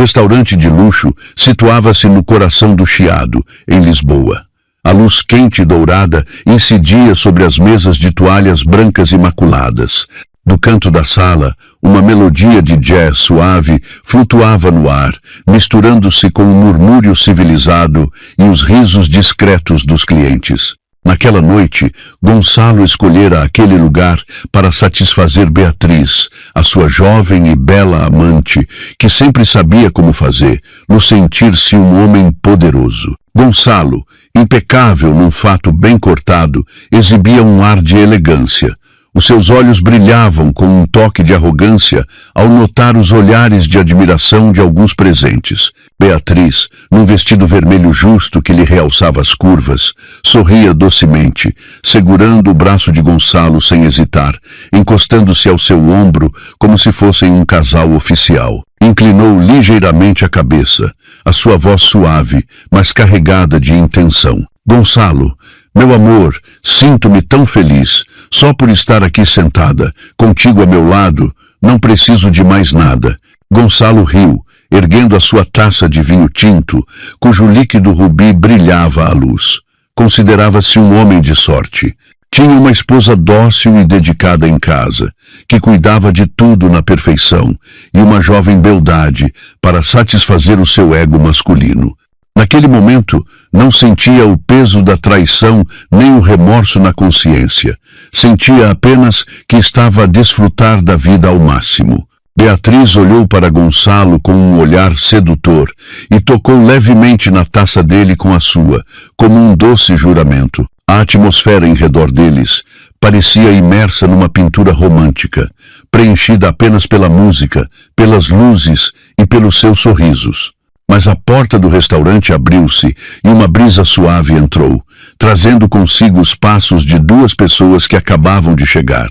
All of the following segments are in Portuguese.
restaurante de luxo situava-se no coração do Chiado, em Lisboa. A luz quente e dourada incidia sobre as mesas de toalhas brancas imaculadas. Do canto da sala, uma melodia de jazz suave flutuava no ar, misturando-se com o murmúrio civilizado e os risos discretos dos clientes. Naquela noite, Gonçalo escolhera aquele lugar para satisfazer Beatriz, a sua jovem e bela amante, que sempre sabia como fazer, no sentir-se um homem poderoso. Gonçalo, impecável num fato bem cortado, exibia um ar de elegância. Os seus olhos brilhavam com um toque de arrogância ao notar os olhares de admiração de alguns presentes. Beatriz, num vestido vermelho justo que lhe realçava as curvas, sorria docemente, segurando o braço de Gonçalo sem hesitar, encostando-se ao seu ombro como se fossem um casal oficial. Inclinou ligeiramente a cabeça, a sua voz suave, mas carregada de intenção. Gonçalo, meu amor, sinto-me tão feliz, só por estar aqui sentada, contigo a meu lado, não preciso de mais nada. Gonçalo riu, erguendo a sua taça de vinho tinto, cujo líquido rubi brilhava à luz. Considerava-se um homem de sorte. Tinha uma esposa dócil e dedicada em casa, que cuidava de tudo na perfeição, e uma jovem beldade para satisfazer o seu ego masculino. Naquele momento, não sentia o peso da traição nem o remorso na consciência. Sentia apenas que estava a desfrutar da vida ao máximo. Beatriz olhou para Gonçalo com um olhar sedutor e tocou levemente na taça dele com a sua, como um doce juramento. A atmosfera em redor deles parecia imersa numa pintura romântica, preenchida apenas pela música, pelas luzes e pelos seus sorrisos. Mas a porta do restaurante abriu-se e uma brisa suave entrou, trazendo consigo os passos de duas pessoas que acabavam de chegar.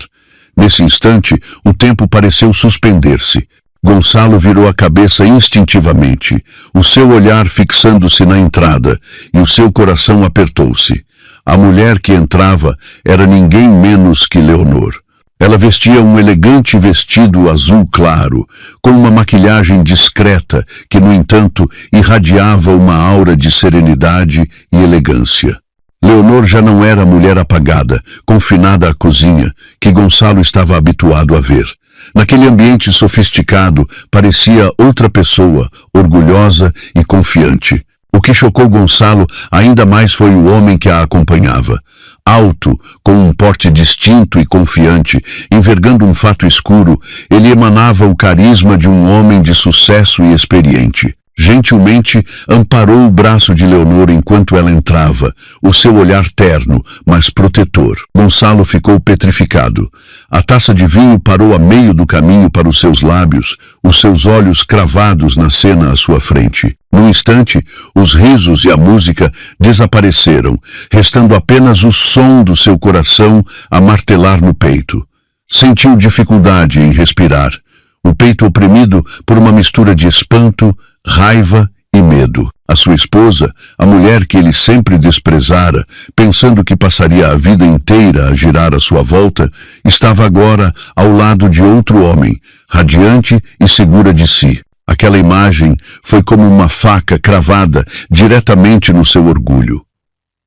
Nesse instante, o tempo pareceu suspender-se. Gonçalo virou a cabeça instintivamente, o seu olhar fixando-se na entrada, e o seu coração apertou-se. A mulher que entrava era ninguém menos que Leonor. Ela vestia um elegante vestido azul claro, com uma maquilhagem discreta que, no entanto, irradiava uma aura de serenidade e elegância. Leonor já não era a mulher apagada, confinada à cozinha, que Gonçalo estava habituado a ver. Naquele ambiente sofisticado, parecia outra pessoa, orgulhosa e confiante. O que chocou Gonçalo ainda mais foi o homem que a acompanhava. Alto, com um porte distinto e confiante, envergando um fato escuro, ele emanava o carisma de um homem de sucesso e experiente. Gentilmente amparou o braço de Leonor enquanto ela entrava, o seu olhar terno, mas protetor. Gonçalo ficou petrificado. A taça de vinho parou a meio do caminho para os seus lábios, os seus olhos cravados na cena à sua frente. Num instante, os risos e a música desapareceram, restando apenas o som do seu coração a martelar no peito. Sentiu dificuldade em respirar, o peito oprimido por uma mistura de espanto, raiva e medo. A sua esposa, a mulher que ele sempre desprezara, pensando que passaria a vida inteira a girar à sua volta, estava agora ao lado de outro homem, radiante e segura de si. Aquela imagem foi como uma faca cravada diretamente no seu orgulho.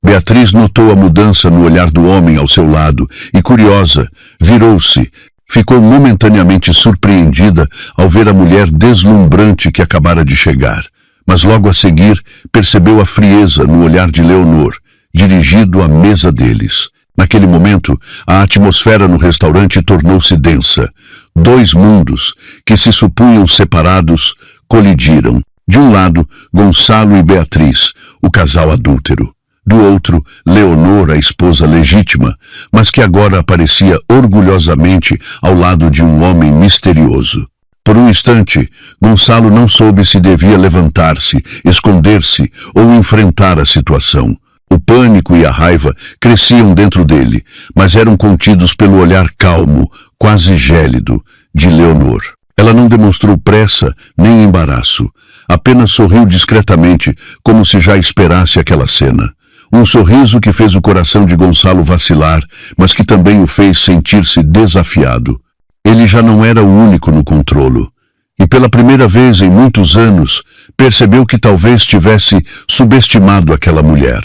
Beatriz notou a mudança no olhar do homem ao seu lado e, curiosa, virou-se. Ficou momentaneamente surpreendida ao ver a mulher deslumbrante que acabara de chegar, mas logo a seguir percebeu a frieza no olhar de Leonor, dirigido à mesa deles. Naquele momento, a atmosfera no restaurante tornou-se densa. Dois mundos, que se supunham separados, colidiram. De um lado, Gonçalo e Beatriz, o casal adúltero. Do outro, Leonor, a esposa legítima, mas que agora aparecia orgulhosamente ao lado de um homem misterioso. Por um instante, Gonçalo não soube se devia levantar-se, esconder-se ou enfrentar a situação. O pânico e a raiva cresciam dentro dele, mas eram contidos pelo olhar calmo, quase gélido, de Leonor. Ela não demonstrou pressa nem embaraço, apenas sorriu discretamente, como se já esperasse aquela cena. Um sorriso que fez o coração de Gonçalo vacilar, mas que também o fez sentir-se desafiado. Ele já não era o único no controlo. E pela primeira vez em muitos anos, percebeu que talvez tivesse subestimado aquela mulher.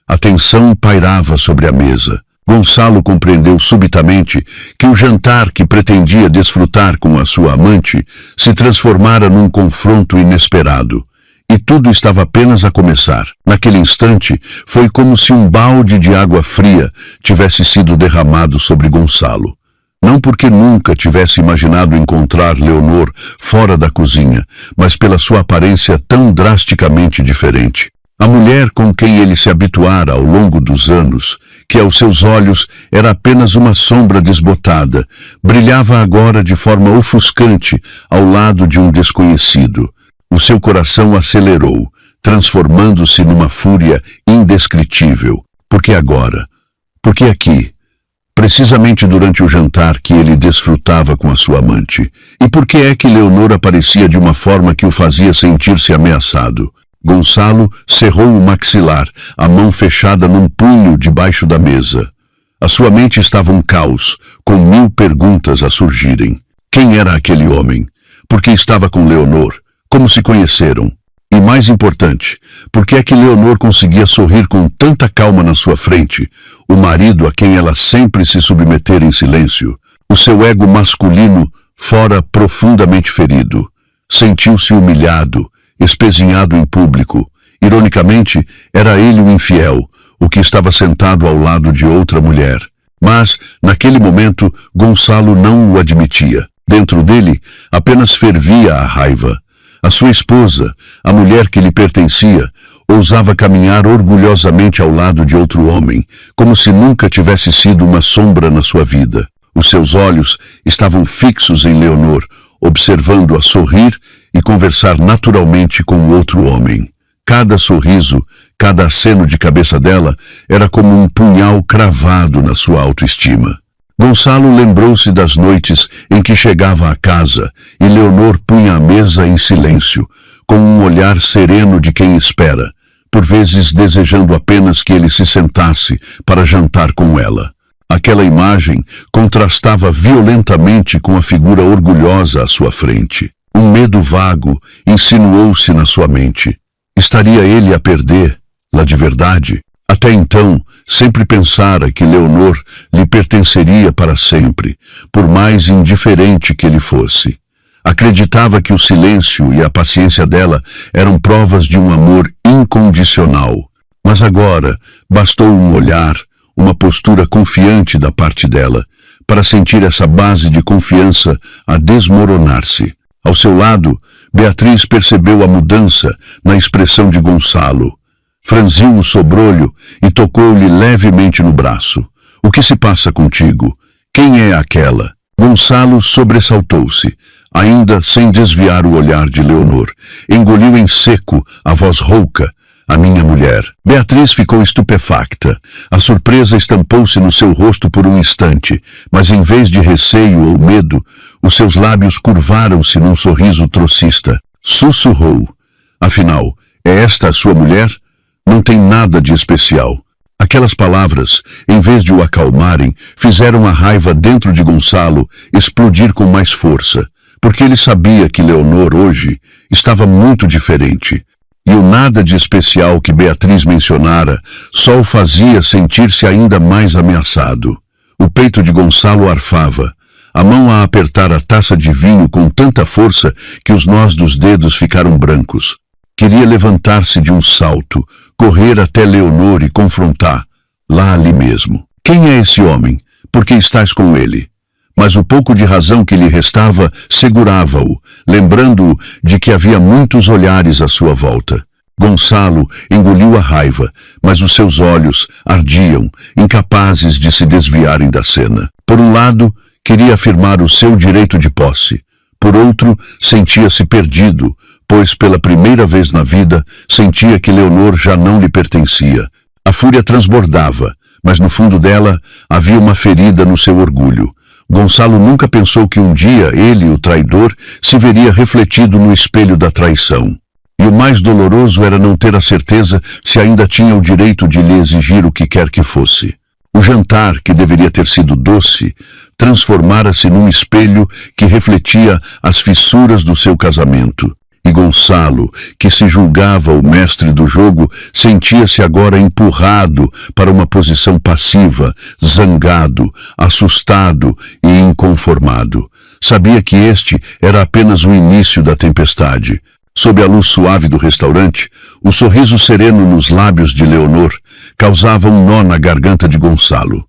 A tensão pairava sobre a mesa. Gonçalo compreendeu subitamente que o jantar que pretendia desfrutar com a sua amante se transformara num confronto inesperado. E tudo estava apenas a começar. Naquele instante, foi como se um balde de água fria tivesse sido derramado sobre Gonçalo. Não porque nunca tivesse imaginado encontrar Leonor fora da cozinha, mas pela sua aparência tão drasticamente diferente. A mulher com quem ele se habituara ao longo dos anos, que aos seus olhos era apenas uma sombra desbotada, brilhava agora de forma ofuscante ao lado de um desconhecido. O seu coração acelerou, transformando-se numa fúria indescritível. Por que agora? Por que aqui? Precisamente durante o jantar que ele desfrutava com a sua amante. E por que é que Leonor aparecia de uma forma que o fazia sentir-se ameaçado? Gonçalo cerrou o maxilar, a mão fechada num punho debaixo da mesa. A sua mente estava um caos, com 1000 perguntas a surgirem. Quem era aquele homem? Por que estava com Leonor? Como se conheceram? E mais importante, por que é que Leonor conseguia sorrir com tanta calma na sua frente, o marido a quem ela sempre se submetera em silêncio? O seu ego masculino fora profundamente ferido. Sentiu-se humilhado, espezinhado em público. Ironicamente, era ele o infiel, o que estava sentado ao lado de outra mulher. Mas, naquele momento, Gonçalo não o admitia. Dentro dele, apenas fervia a raiva. A sua esposa, a mulher que lhe pertencia, ousava caminhar orgulhosamente ao lado de outro homem, como se nunca tivesse sido uma sombra na sua vida. Os seus olhos estavam fixos em Leonor, observando-a sorrir e conversar naturalmente com outro homem. Cada sorriso, cada aceno de cabeça dela era como um punhal cravado na sua autoestima. Gonçalo lembrou-se das noites em que chegava à casa e Leonor punha a mesa em silêncio, com um olhar sereno de quem espera, por vezes desejando apenas que ele se sentasse para jantar com ela. Aquela imagem contrastava violentamente com a figura orgulhosa à sua frente. Um medo vago insinuou-se na sua mente. Estaria ele a perder-la de verdade? Até então, sempre pensara que Leonor lhe pertenceria para sempre, por mais indiferente que ele fosse. Acreditava que o silêncio e a paciência dela eram provas de um amor incondicional. Mas agora, bastou um olhar, uma postura confiante da parte dela, para sentir essa base de confiança a desmoronar-se. Ao seu lado, Beatriz percebeu a mudança na expressão de Gonçalo. Franziu o sobrolho e tocou-lhe levemente no braço. O que se passa contigo? Quem é aquela? Gonçalo sobressaltou-se, ainda sem desviar o olhar de Leonor. Engoliu em seco a voz rouca. A minha mulher. Beatriz ficou estupefacta. A surpresa estampou-se no seu rosto por um instante, mas em vez de receio ou medo, os seus lábios curvaram-se num sorriso trocista. Sussurrou. Afinal, é esta a sua mulher? Não tem nada de especial. Aquelas palavras, em vez de o acalmarem, fizeram a raiva dentro de Gonçalo explodir com mais força, porque ele sabia que Leonor hoje estava muito diferente. E o nada de especial que Beatriz mencionara só o fazia sentir-se ainda mais ameaçado. O peito de Gonçalo arfava, a mão a apertar a taça de vinho com tanta força que os nós dos dedos ficaram brancos. Queria levantar-se de um salto, correr até Leonor e confrontar, lá ali mesmo. Quem é esse homem? Por que estás com ele? Mas o pouco de razão que lhe restava segurava-o, lembrando-o de que havia muitos olhares à sua volta. Gonçalo engoliu a raiva, mas os seus olhos ardiam, incapazes de se desviarem da cena. Por um lado, queria afirmar o seu direito de posse. Por outro, sentia-se perdido, pois pela primeira vez na vida sentia que Leonor já não lhe pertencia. A fúria transbordava, mas no fundo dela havia uma ferida no seu orgulho. Gonçalo nunca pensou que um dia ele, o traidor, se veria refletido no espelho da traição. E o mais doloroso era não ter a certeza se ainda tinha o direito de lhe exigir o que quer que fosse. O jantar, que deveria ter sido doce, transformara-se num espelho que refletia as fissuras do seu casamento. E Gonçalo, que se julgava o mestre do jogo, sentia-se agora empurrado para uma posição passiva, zangado, assustado e inconformado. Sabia que este era apenas o início da tempestade. Sob a luz suave do restaurante, o sorriso sereno nos lábios de Leonor causava um nó na garganta de Gonçalo.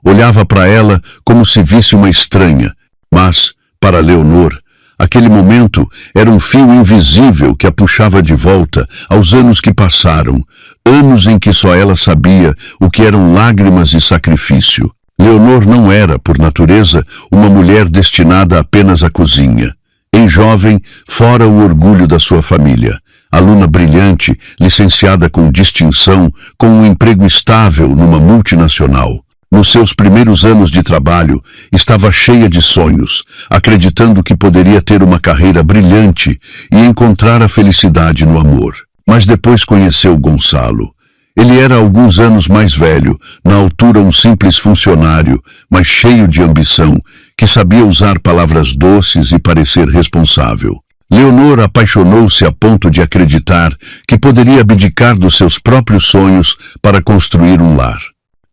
Olhava para ela como se visse uma estranha, mas, para Leonor, aquele momento era um fio invisível que a puxava de volta aos anos que passaram, anos em que só ela sabia o que eram lágrimas e sacrifício. Leonor não era, por natureza, uma mulher destinada apenas à cozinha. Em jovem, fora o orgulho da sua família. Aluna brilhante, licenciada com distinção, com um emprego estável numa multinacional. Nos seus primeiros anos de trabalho, estava cheia de sonhos, acreditando que poderia ter uma carreira brilhante e encontrar a felicidade no amor. Mas depois conheceu Gonçalo. Ele era alguns anos mais velho, na altura um simples funcionário, mas cheio de ambição, que sabia usar palavras doces e parecer responsável. Leonor apaixonou-se a ponto de acreditar que poderia abdicar dos seus próprios sonhos para construir um lar.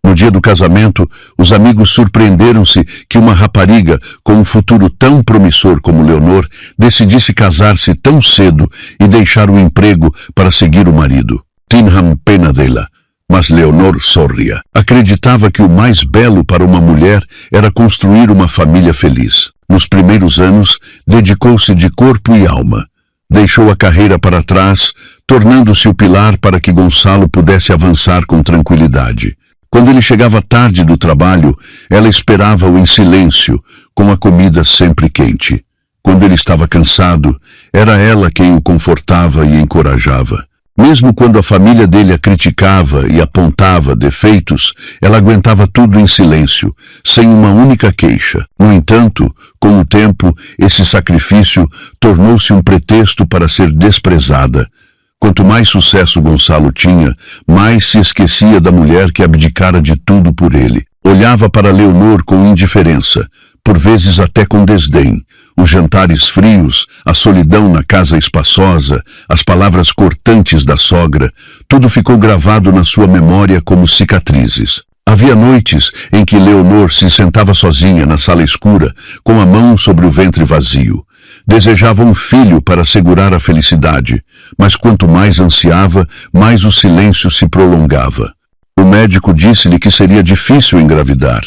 No dia do casamento, os amigos surpreenderam-se que uma rapariga com um futuro tão promissor como Leonor decidisse casar-se tão cedo e deixar o emprego para seguir o marido. Tinham pena dela, mas Leonor sorria. Acreditava que o mais belo para uma mulher era construir uma família feliz. Nos primeiros anos, dedicou-se de corpo e alma. Deixou a carreira para trás, tornando-se o pilar para que Gonçalo pudesse avançar com tranquilidade. Quando ele chegava tarde do trabalho, ela esperava-o em silêncio, com a comida sempre quente. Quando ele estava cansado, era ela quem o confortava e encorajava. Mesmo quando a família dele a criticava e apontava defeitos, ela aguentava tudo em silêncio, sem uma única queixa. No entanto, com o tempo, esse sacrifício tornou-se um pretexto para ser desprezada. Quanto mais sucesso Gonçalo tinha, mais se esquecia da mulher que abdicara de tudo por ele. Olhava para Leonor com indiferença, por vezes até com desdém. Os jantares frios, a solidão na casa espaçosa, as palavras cortantes da sogra, tudo ficou gravado na sua memória como cicatrizes. Havia noites em que Leonor se sentava sozinha na sala escura, com a mão sobre o ventre vazio. Desejava um filho para assegurar a felicidade, mas quanto mais ansiava, mais o silêncio se prolongava. O médico disse-lhe que seria difícil engravidar.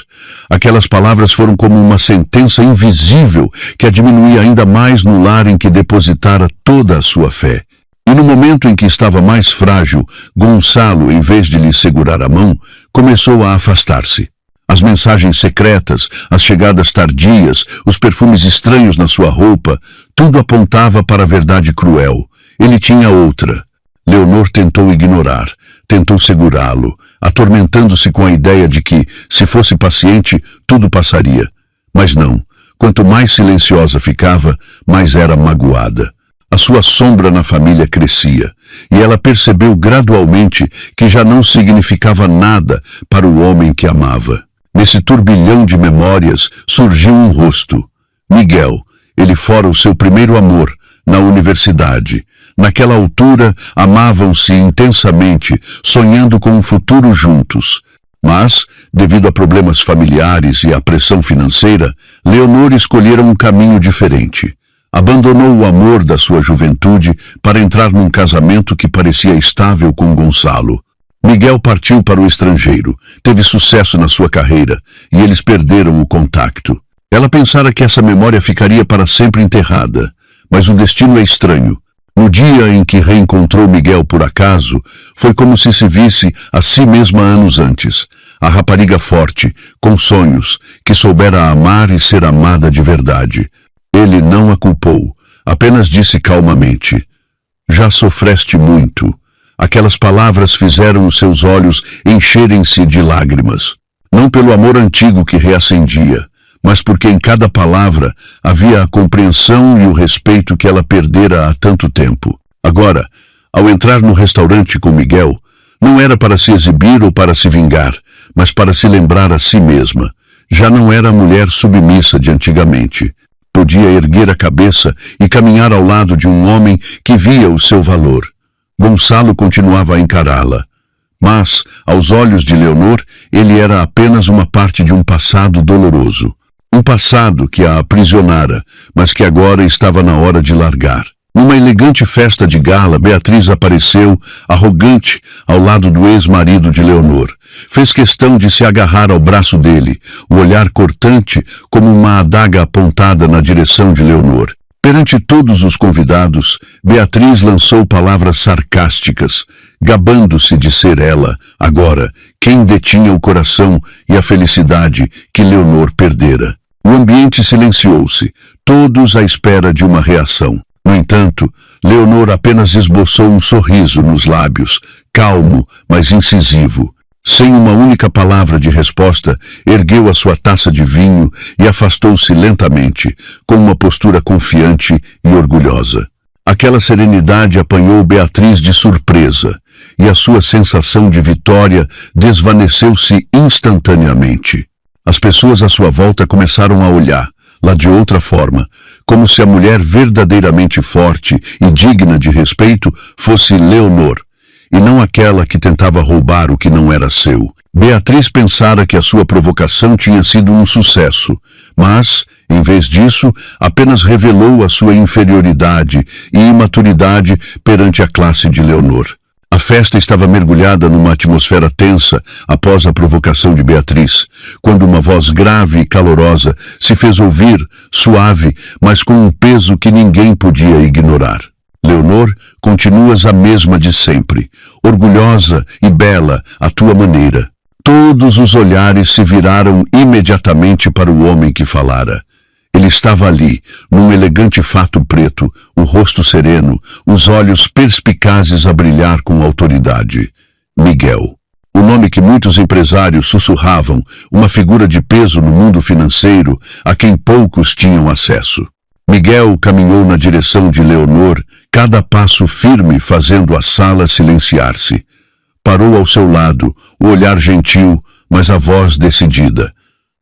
Aquelas palavras foram como uma sentença invisível que a diminuía ainda mais no lar em que depositara toda a sua fé. E no momento em que estava mais frágil, Gonçalo, em vez de lhe segurar a mão, começou a afastar-se. As mensagens secretas, as chegadas tardias, os perfumes estranhos na sua roupa, tudo apontava para a verdade cruel. Ele tinha outra. Leonor tentou ignorar, tentou segurá-lo, atormentando-se com a ideia de que, se fosse paciente, tudo passaria. Mas não. Quanto mais silenciosa ficava, mais era magoada. A sua sombra na família crescia, e ela percebeu gradualmente que já não significava nada para o homem que amava. Nesse turbilhão de memórias surgiu um rosto. Miguel, ele fora o seu primeiro amor, na universidade. Naquela altura, amavam-se intensamente, sonhando com um futuro juntos. Mas, devido a problemas familiares e à pressão financeira, Leonor escolhera um caminho diferente. Abandonou o amor da sua juventude para entrar num casamento que parecia estável com Gonçalo. Miguel partiu para o estrangeiro, teve sucesso na sua carreira, e eles perderam o contato. Ela pensara que essa memória ficaria para sempre enterrada, mas o destino é estranho. No dia em que reencontrou Miguel por acaso, foi como se visse a si mesma anos antes. A rapariga forte, com sonhos, que soubera amar e ser amada de verdade. Ele não a culpou, apenas disse calmamente: "Já sofreste muito." Aquelas palavras fizeram os seus olhos encherem-se de lágrimas. Não pelo amor antigo que reacendia, mas porque em cada palavra havia a compreensão e o respeito que ela perdera há tanto tempo. Agora, ao entrar no restaurante com Miguel, não era para se exibir ou para se vingar, mas para se lembrar a si mesma Já não era a mulher submissa de antigamente. Podia erguer a cabeça e caminhar ao lado de um homem que via o seu valor. Gonçalo continuava a encará-la. Mas, aos olhos de Leonor, ele era apenas uma parte de um passado doloroso. Um passado que a aprisionara, mas que agora estava na hora de largar. Numa elegante festa de gala, Beatriz apareceu, arrogante, ao lado do ex-marido de Leonor. Fez questão de se agarrar ao braço dele, o olhar cortante como uma adaga apontada na direção de Leonor. Perante todos os convidados, Beatriz lançou palavras sarcásticas, gabando-se de ser ela, agora, quem detinha o coração e a felicidade que Leonor perdera. O ambiente silenciou-se, todos à espera de uma reação. No entanto, Leonor apenas esboçou um sorriso nos lábios, calmo, mas incisivo. Sem uma única palavra de resposta, ergueu a sua taça de vinho e afastou-se lentamente, com uma postura confiante e orgulhosa. Aquela serenidade apanhou Beatriz de surpresa, e a sua sensação de vitória desvaneceu-se instantaneamente. As pessoas à sua volta começaram a olhar, lá de outra forma, como se a mulher verdadeiramente forte e digna de respeito fosse Leonor, e não aquela que tentava roubar o que não era seu. Beatriz pensara que a sua provocação tinha sido um sucesso, mas, em vez disso, apenas revelou a sua inferioridade e imaturidade perante a classe de Leonor. A festa estava mergulhada numa atmosfera tensa após a provocação de Beatriz, quando uma voz grave e calorosa se fez ouvir, suave, mas com um peso que ninguém podia ignorar. Leonor, continuas a mesma de sempre, orgulhosa e bela à tua maneira. Todos os olhares se viraram imediatamente para o homem que falara. Ele estava ali, num elegante fato preto, o rosto sereno, os olhos perspicazes a brilhar com autoridade. Miguel. O nome que muitos empresários sussurravam, uma figura de peso no mundo financeiro, a quem poucos tinham acesso. Miguel caminhou na direção de Leonor, cada passo firme fazendo a sala silenciar-se. Parou ao seu lado, o olhar gentil, mas a voz decidida.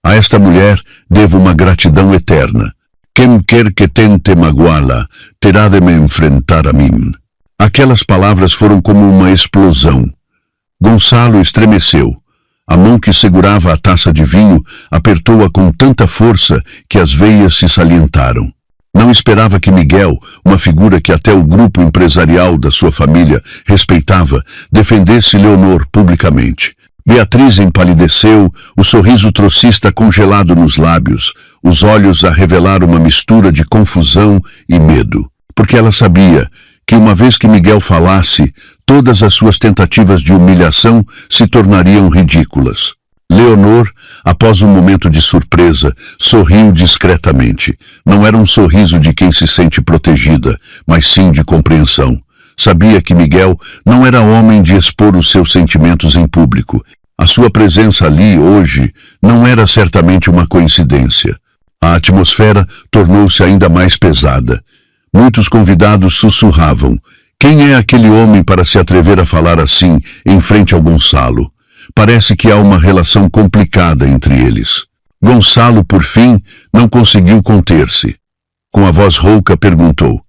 A esta mulher devo uma gratidão eterna. Quem quer que tente magoá-la, terá de me enfrentar a mim. Aquelas palavras foram como uma explosão. Gonçalo estremeceu. A mão que segurava a taça de vinho apertou-a com tanta força que as veias se salientaram. Não esperava que Miguel, uma figura que até o grupo empresarial da sua família respeitava, defendesse Leonor publicamente. Beatriz empalideceu, o sorriso trocista congelado nos lábios, os olhos a revelar uma mistura de confusão e medo. Porque ela sabia que uma vez que Miguel falasse, todas as suas tentativas de humilhação se tornariam ridículas. Leonor, após um momento de surpresa, sorriu discretamente. Não era um sorriso de quem se sente protegida, mas sim de compreensão. Sabia que Miguel não era homem de expor os seus sentimentos em público. A sua presença ali, hoje, não era certamente uma coincidência. A atmosfera tornou-se ainda mais pesada. Muitos convidados sussurravam. Quem é aquele homem para se atrever a falar assim em frente ao Gonçalo? Parece que há uma relação complicada entre eles. Gonçalo, por fim, não conseguiu conter-se. Com a voz rouca, perguntou.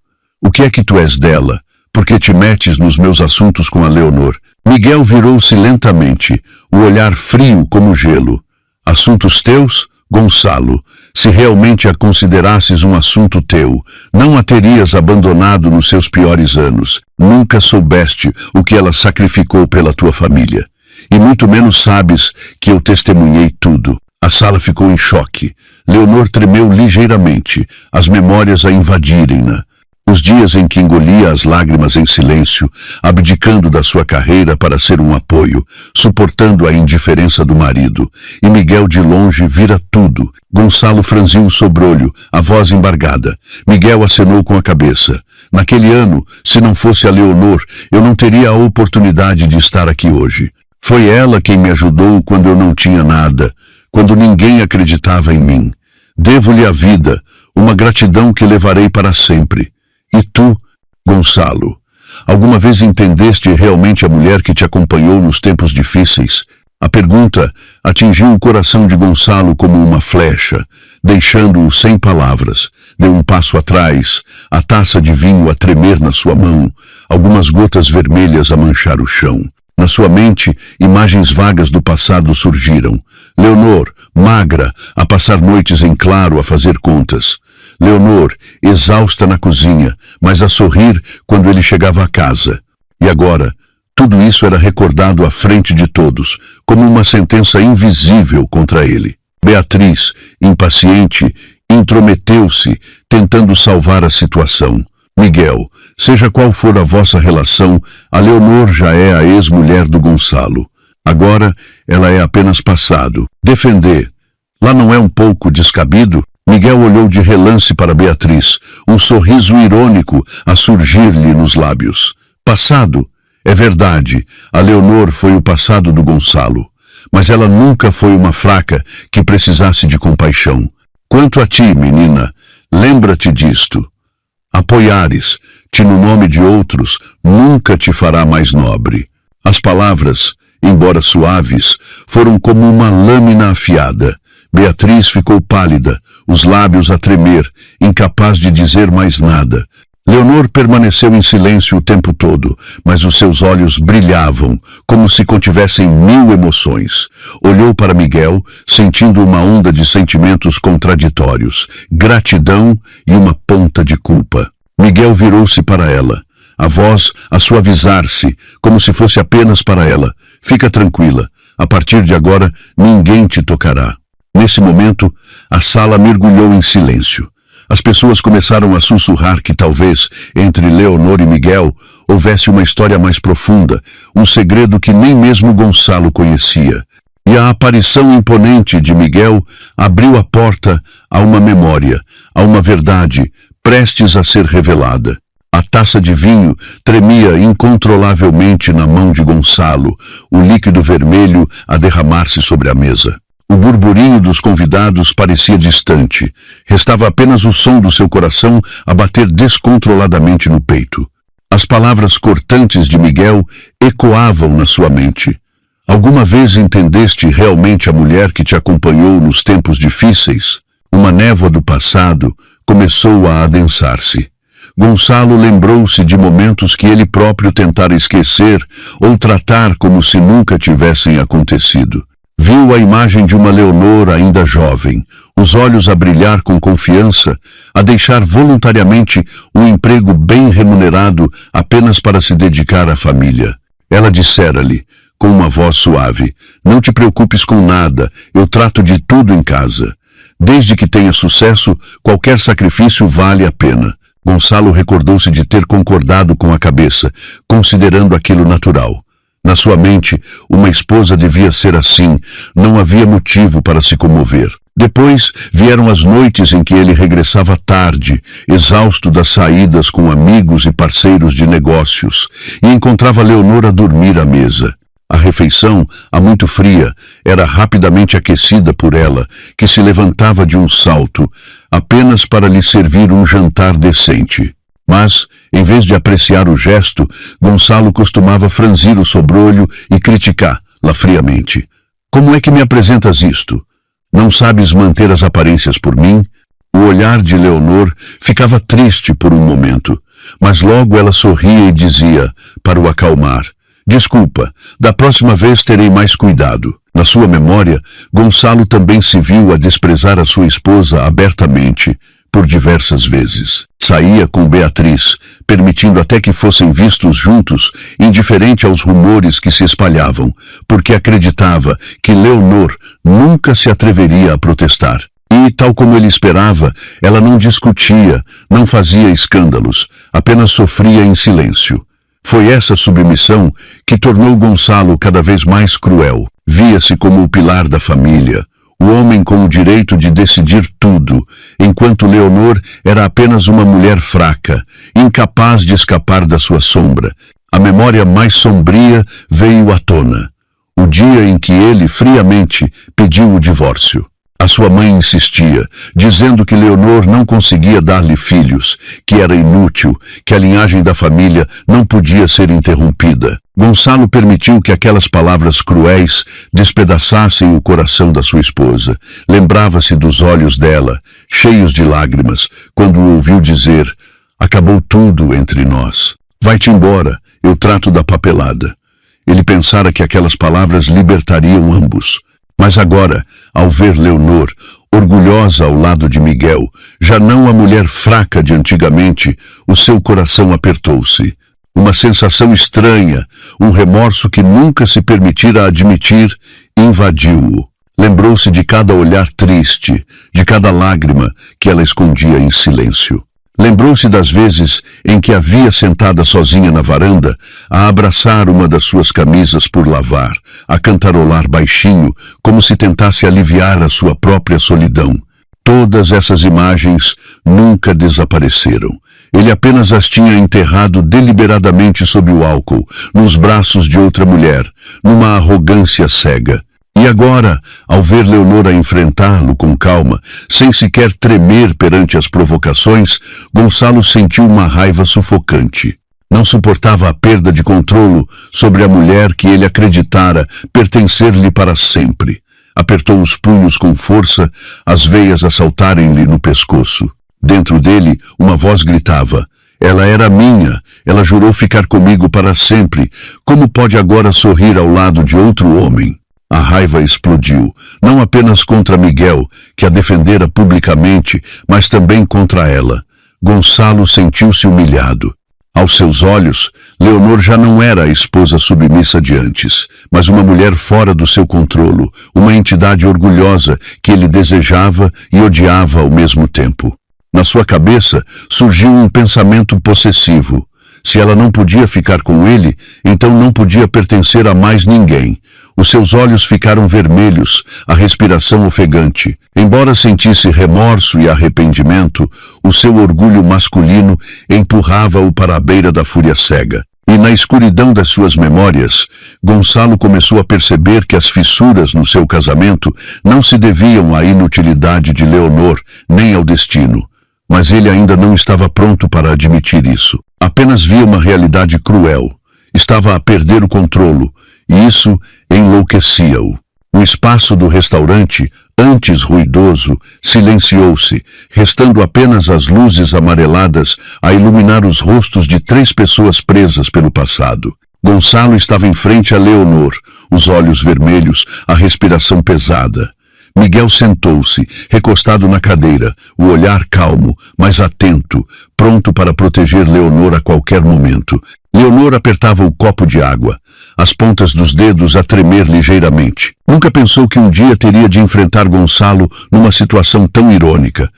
O que é que tu és dela? Por que te metes nos meus assuntos com a Leonor? Miguel virou-se lentamente, o olhar frio como gelo. Assuntos teus, Gonçalo? Se realmente a considerasses um assunto teu, não a terias abandonado nos seus piores anos. Nunca soubeste o que ela sacrificou pela tua família. E muito menos sabes que eu testemunhei tudo. A sala ficou em choque. Leonor tremeu ligeiramente, as memórias a invadirem-na. Os dias em que engolia as lágrimas em silêncio, abdicando da sua carreira para ser um apoio, suportando a indiferença do marido. E Miguel de longe vira tudo. Gonçalo franziu o sobrolho, a voz embargada. Miguel acenou com a cabeça. Naquele ano, se não fosse a Leonor, eu não teria a oportunidade de estar aqui hoje. Foi ela quem me ajudou quando eu não tinha nada, quando ninguém acreditava em mim. Devo-lhe a vida, uma gratidão que levarei para sempre. E tu, Gonçalo, alguma vez entendeste realmente a mulher que te acompanhou nos tempos difíceis? A pergunta atingiu o coração de Gonçalo como uma flecha, deixando-o sem palavras. Deu um passo atrás, a taça de vinho a tremer na sua mão, algumas gotas vermelhas a manchar o chão. Na sua mente, imagens vagas do passado surgiram. Leonor, magra, a passar noites em claro a fazer contas. Leonor, exausta na cozinha, mas a sorrir quando ele chegava a casa. E agora, tudo isso era recordado à frente de todos, como uma sentença invisível contra ele. Beatriz, impaciente, intrometeu-se, tentando salvar a situação. Miguel, seja qual for a vossa relação, a Leonor já é a ex-mulher do Gonçalo. Agora, ela é apenas passado. Defender. Lá não é um pouco descabido? Miguel olhou de relance para Beatriz, um sorriso irônico a surgir-lhe nos lábios. Passado? É verdade, a Leonor foi o passado do Gonçalo, mas ela nunca foi uma fraca que precisasse de compaixão. Quanto a ti, menina, lembra-te disto. Apoiares-te no nome de outros nunca te fará mais nobre. As palavras, embora suaves, foram como uma lâmina afiada. Beatriz ficou pálida, os lábios a tremer, incapaz de dizer mais nada. Leonor permaneceu em silêncio o tempo todo, mas os seus olhos brilhavam, como se contivessem 1000 emoções. Olhou para Miguel, sentindo uma onda de sentimentos contraditórios, gratidão e uma ponta de culpa. Miguel virou-se para ela, a voz a suavizar-se, como se fosse apenas para ela. Fica tranquila, a partir de agora ninguém te tocará. Nesse momento, a sala mergulhou em silêncio. As pessoas começaram a sussurrar que talvez, entre Leonor e Miguel, houvesse uma história mais profunda, um segredo que nem mesmo Gonçalo conhecia. E a aparição imponente de Miguel abriu a porta a uma memória, a uma verdade, prestes a ser revelada. A taça de vinho tremia incontrolavelmente na mão de Gonçalo, o líquido vermelho a derramar-se sobre a mesa. O burburinho dos convidados parecia distante. Restava apenas o som do seu coração a bater descontroladamente no peito. As palavras cortantes de Miguel ecoavam na sua mente. Alguma vez entendeste realmente a mulher que te acompanhou nos tempos difíceis? Uma névoa do passado começou a adensar-se. Gonçalo lembrou-se de momentos que ele próprio tentara esquecer ou tratar como se nunca tivessem acontecido. Viu a imagem de uma Leonor ainda jovem, os olhos a brilhar com confiança, a deixar voluntariamente um emprego bem remunerado apenas para se dedicar à família. Ela dissera-lhe, com uma voz suave, não te preocupes com nada, eu trato de tudo em casa. Desde que tenha sucesso, qualquer sacrifício vale a pena. Gonçalo recordou-se de ter concordado com a cabeça, considerando aquilo natural. Na sua mente, uma esposa devia ser assim, não havia motivo para se comover. Depois vieram as noites em que ele regressava tarde, exausto das saídas com amigos e parceiros de negócios, e encontrava Leonor a dormir à mesa. A refeição, há muito fria, era rapidamente aquecida por ela, que se levantava de um salto, apenas para lhe servir um jantar decente. Mas, em vez de apreciar o gesto, Gonçalo costumava franzir o sobrolho e criticar-la friamente. Como é que me apresentas isto? Não sabes manter as aparências por mim? O olhar de Leonor ficava triste por um momento, mas logo ela sorria e dizia, para o acalmar, desculpa, da próxima vez terei mais cuidado. Na sua memória, Gonçalo também se viu a desprezar a sua esposa abertamente, por diversas vezes. Saía com Beatriz, permitindo até que fossem vistos juntos, indiferente aos rumores que se espalhavam, porque acreditava que Leonor nunca se atreveria a protestar. E, tal como ele esperava, ela não discutia, não fazia escândalos, apenas sofria em silêncio. Foi essa submissão que tornou Gonçalo cada vez mais cruel. Via-se como o pilar da família, o homem com o direito de decidir tudo, enquanto Leonor era apenas uma mulher fraca, incapaz de escapar da sua sombra. A memória mais sombria veio à tona, o dia em que ele friamente pediu o divórcio. A Mas sua mãe insistia, dizendo que Leonor não conseguia dar-lhe filhos, que era inútil, que a linhagem da família não podia ser interrompida. Gonçalo permitiu que aquelas palavras cruéis despedaçassem o coração da sua esposa. Lembrava-se dos olhos dela, cheios de lágrimas, quando o ouviu dizer: "Acabou tudo entre nós. Vai-te embora, eu trato da papelada." Ele pensara que aquelas palavras libertariam ambos. Mas agora, ao ver Leonor, orgulhosa ao lado de Miguel, já não a mulher fraca de antigamente, o seu coração apertou-se. Uma sensação estranha, um remorso que nunca se permitira admitir, invadiu-o. Lembrou-se de cada olhar triste, de cada lágrima que ela escondia em silêncio. Lembrou-se das vezes em que a via sentada sozinha na varanda, a abraçar uma das suas camisas por lavar, a cantarolar baixinho, como se tentasse aliviar a sua própria solidão. Todas essas imagens nunca desapareceram. Ele apenas as tinha enterrado deliberadamente sob o álcool, nos braços de outra mulher, numa arrogância cega. E agora, ao ver Leonor enfrentá-lo com calma, sem sequer tremer perante as provocações, Gonçalo sentiu uma raiva sufocante. Não suportava a perda de controle sobre a mulher que ele acreditara pertencer-lhe para sempre. Apertou os punhos com força, as veias a saltarem-lhe no pescoço. Dentro dele, uma voz gritava: "Ela era minha, ela jurou ficar comigo para sempre. Como pode agora sorrir ao lado de outro homem?" A raiva explodiu, não apenas contra Miguel, que a defendera publicamente, mas também contra ela. Gonçalo sentiu-se humilhado. Aos seus olhos, Leonor já não era a esposa submissa de antes, mas uma mulher fora do seu controlo, uma entidade orgulhosa que ele desejava e odiava ao mesmo tempo. Na sua cabeça surgiu um pensamento possessivo. Se ela não podia ficar com ele, então não podia pertencer a mais ninguém. Os seus olhos ficaram vermelhos, a respiração ofegante. Embora sentisse remorso e arrependimento, o seu orgulho masculino empurrava-o para a beira da fúria cega. E na escuridão das suas memórias, Gonçalo começou a perceber que as fissuras no seu casamento não se deviam à inutilidade de Leonor, nem ao destino. Mas ele ainda não estava pronto para admitir isso. Apenas via uma realidade cruel. Estava a perder o controlo, e isso enlouquecia-o. O espaço do restaurante, antes ruidoso, silenciou-se, restando apenas as luzes amareladas a iluminar os rostos de 3 pessoas presas pelo passado. Gonçalo estava em frente a Leonor, os olhos vermelhos, a respiração pesada. Miguel sentou-se, recostado na cadeira, o olhar calmo, mas atento, pronto para proteger Leonor a qualquer momento. Leonor apertava o copo de água, as pontas dos dedos a tremer ligeiramente. Nunca pensou que um dia teria de enfrentar Gonçalo numa situação tão irônica.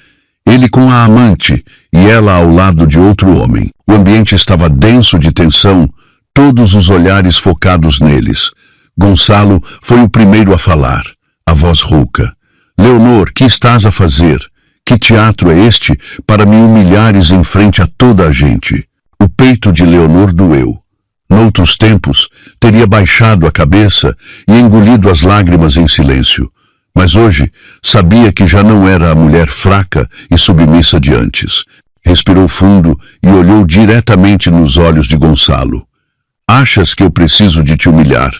Ele com a amante e ela ao lado de outro homem. O ambiente estava denso de tensão, todos os olhares focados neles. Gonçalo foi o primeiro a falar. A voz rouca: "Leonor, que estás a fazer? Que teatro é este para me humilhares em frente a toda a gente?" O peito de Leonor doeu. Noutros tempos, teria baixado a cabeça e engolido as lágrimas em silêncio. Mas hoje, sabia que já não era a mulher fraca e submissa de antes. Respirou fundo e olhou diretamente nos olhos de Gonçalo. "Achas que eu preciso de te humilhar?"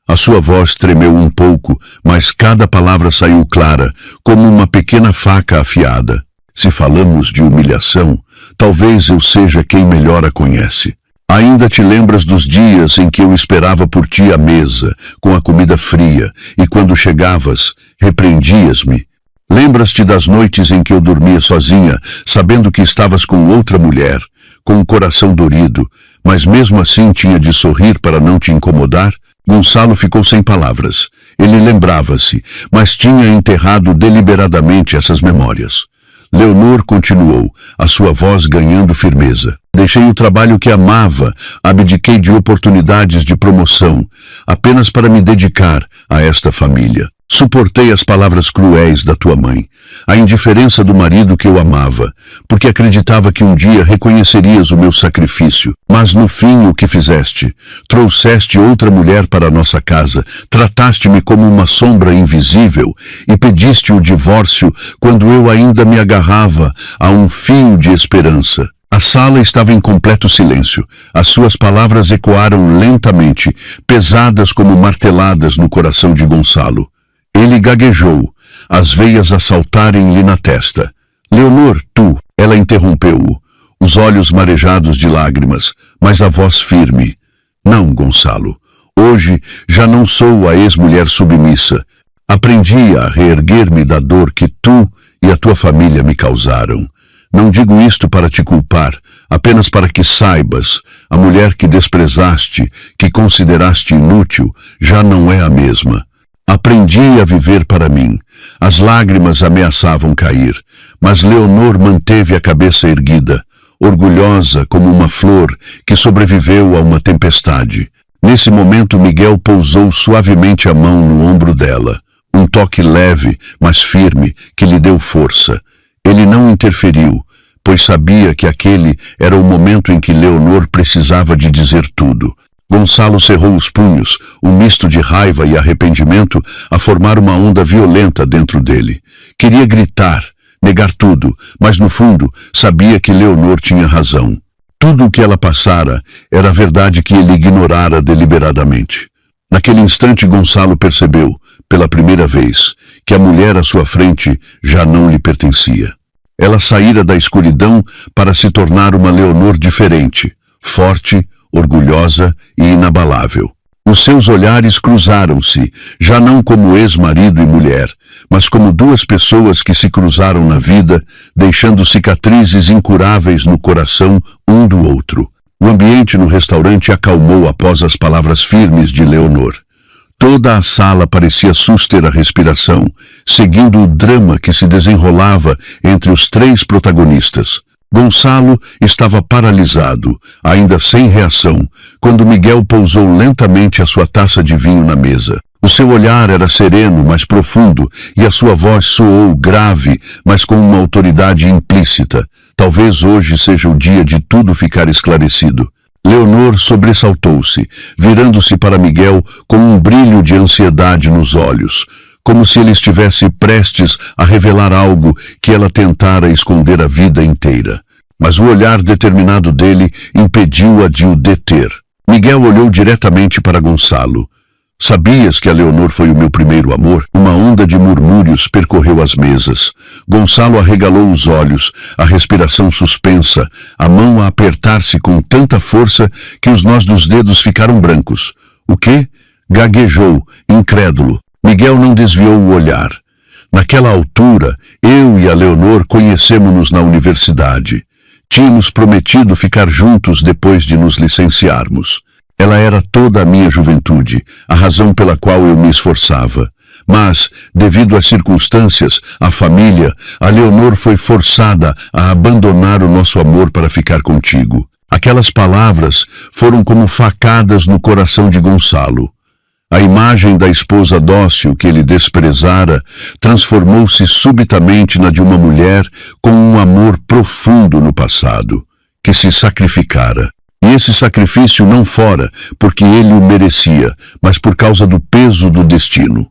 A sua voz tremeu um pouco, mas cada palavra saiu clara, como uma pequena faca afiada. "Se falamos de humilhação, talvez eu seja quem melhor a conhece. Ainda te lembras dos dias em que eu esperava por ti à mesa, com a comida fria, e quando chegavas, repreendias-me? Lembras-te das noites em que eu dormia sozinha, sabendo que estavas com outra mulher, com o coração dorido, mas mesmo assim tinha de sorrir para não te incomodar?" Gonçalo ficou sem palavras. Ele lembrava-se, mas tinha enterrado deliberadamente essas memórias. Leonor continuou, a sua voz ganhando firmeza. "Deixei o trabalho que amava, abdiquei de oportunidades de promoção, apenas para me dedicar a esta família. Suportei as palavras cruéis da tua mãe, a indiferença do marido que eu amava, porque acreditava que um dia reconhecerias o meu sacrifício. Mas no fim o que fizeste? Trouxeste outra mulher para a nossa casa, trataste-me como uma sombra invisível e pediste o divórcio quando eu ainda me agarrava a um fio de esperança. A sala estava em completo silêncio. As suas palavras ecoaram lentamente, pesadas como marteladas no coração de Gonçalo. Ele gaguejou, as veias a saltarem-lhe na testa. Leonor, tu, ela interrompeu-o, os olhos marejados de lágrimas, mas a voz firme. Não, Gonçalo, hoje já não sou a ex-mulher submissa. Aprendi a reerguer-me da dor que tu e a tua família me causaram. Não digo isto para te culpar, apenas para que saibas, a mulher que desprezaste, que consideraste inútil, já não é a mesma. Aprendi a viver para mim. As lágrimas ameaçavam cair, mas Leonor manteve a cabeça erguida, orgulhosa como uma flor que sobreviveu a uma tempestade. Nesse momento, Miguel pousou suavemente a mão no ombro dela, um toque leve, mas firme, que lhe deu força. Ele não interferiu, pois sabia que aquele era o momento em que Leonor precisava de dizer tudo. Gonçalo cerrou os punhos, um misto de raiva e arrependimento a formar uma onda violenta dentro dele. Queria gritar, negar tudo, mas no fundo sabia que Leonor tinha razão. Tudo o que ela passara era a verdade que ele ignorara deliberadamente. Naquele instante Gonçalo percebeu, pela primeira vez, que a mulher à sua frente já não lhe pertencia. Ela saíra da escuridão para se tornar uma Leonor diferente, forte, orgulhosa e inabalável. Os seus olhares cruzaram-se, já não como ex-marido e mulher, mas como duas pessoas que se cruzaram na vida, deixando cicatrizes incuráveis no coração um do outro. O ambiente no restaurante acalmou após as palavras firmes de Leonor. Toda a sala parecia suster a respiração, seguindo o drama que se desenrolava entre os três protagonistas. Gonçalo estava paralisado, ainda sem reação, quando Miguel pousou lentamente a sua taça de vinho na mesa. O seu olhar era sereno, mas profundo, e a sua voz soou grave, mas com uma autoridade implícita. Talvez hoje seja o dia de tudo ficar esclarecido. Leonor sobressaltou-se, virando-se para Miguel com um brilho de ansiedade nos olhos, como se ele estivesse prestes a revelar algo que ela tentara esconder a vida inteira. Mas o olhar determinado dele impediu-a de o deter. Miguel olhou diretamente para Gonçalo. Sabias que a Leonor foi o meu primeiro amor? Uma onda de murmúrios percorreu as mesas. Gonçalo arregalou os olhos, a respiração suspensa, a mão a apertar-se com tanta força que os nós dos dedos ficaram brancos. O quê? Gaguejou, incrédulo. Miguel não desviou o olhar. Naquela altura, eu e a Leonor conhecemos-nos na universidade. Tínhamos prometido ficar juntos depois de nos licenciarmos. Ela era toda a minha juventude, a razão pela qual eu me esforçava. Mas, devido às circunstâncias, à família, a Leonor foi forçada a abandonar o nosso amor para ficar contigo. Aquelas palavras foram como facadas no coração de Gonçalo. A imagem da esposa dócil que ele desprezara transformou-se subitamente na de uma mulher com um amor profundo no passado, que se sacrificara. E esse sacrifício não fora porque ele o merecia, mas por causa do peso do destino.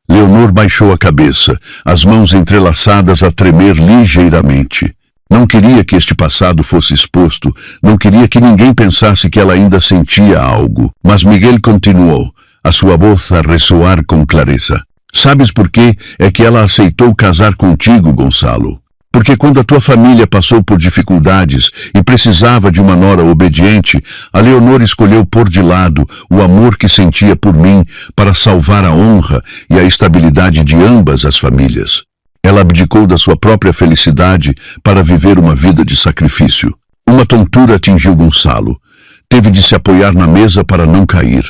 Leonor baixou a cabeça, as mãos entrelaçadas a tremer ligeiramente. Não queria que este passado fosse exposto, não queria que ninguém pensasse que ela ainda sentia algo. Mas Miguel continuou, a sua voz a ressoar com clareza. Sabes por que é que ela aceitou casar contigo, Gonçalo? Porque quando a tua família passou por dificuldades e precisava de uma nora obediente, a Leonor escolheu pôr de lado o amor que sentia por mim para salvar a honra e a estabilidade de ambas as famílias. Ela abdicou da sua própria felicidade para viver uma vida de sacrifício. Uma tontura atingiu Gonçalo. Teve de se apoiar na mesa para não cair.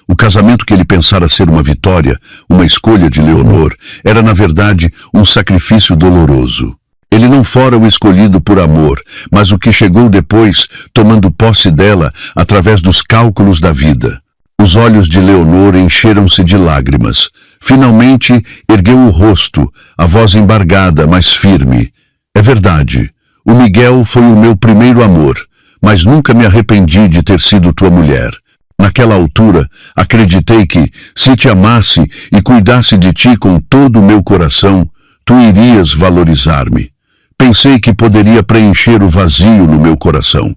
O casamento que ele pensara ser uma vitória, uma escolha de Leonor, era na verdade um sacrifício doloroso. Ele não fora o escolhido por amor, mas o que chegou depois, tomando posse dela através dos cálculos da vida. Os olhos de Leonor encheram-se de lágrimas. Finalmente ergueu o rosto, a voz embargada, mas firme. É verdade, o Miguel foi o meu primeiro amor, mas nunca me arrependi de ter sido tua mulher. Naquela altura, acreditei que, se te amasse e cuidasse de ti com todo o meu coração, tu irias valorizar-me. Pensei que poderia preencher o vazio no meu coração.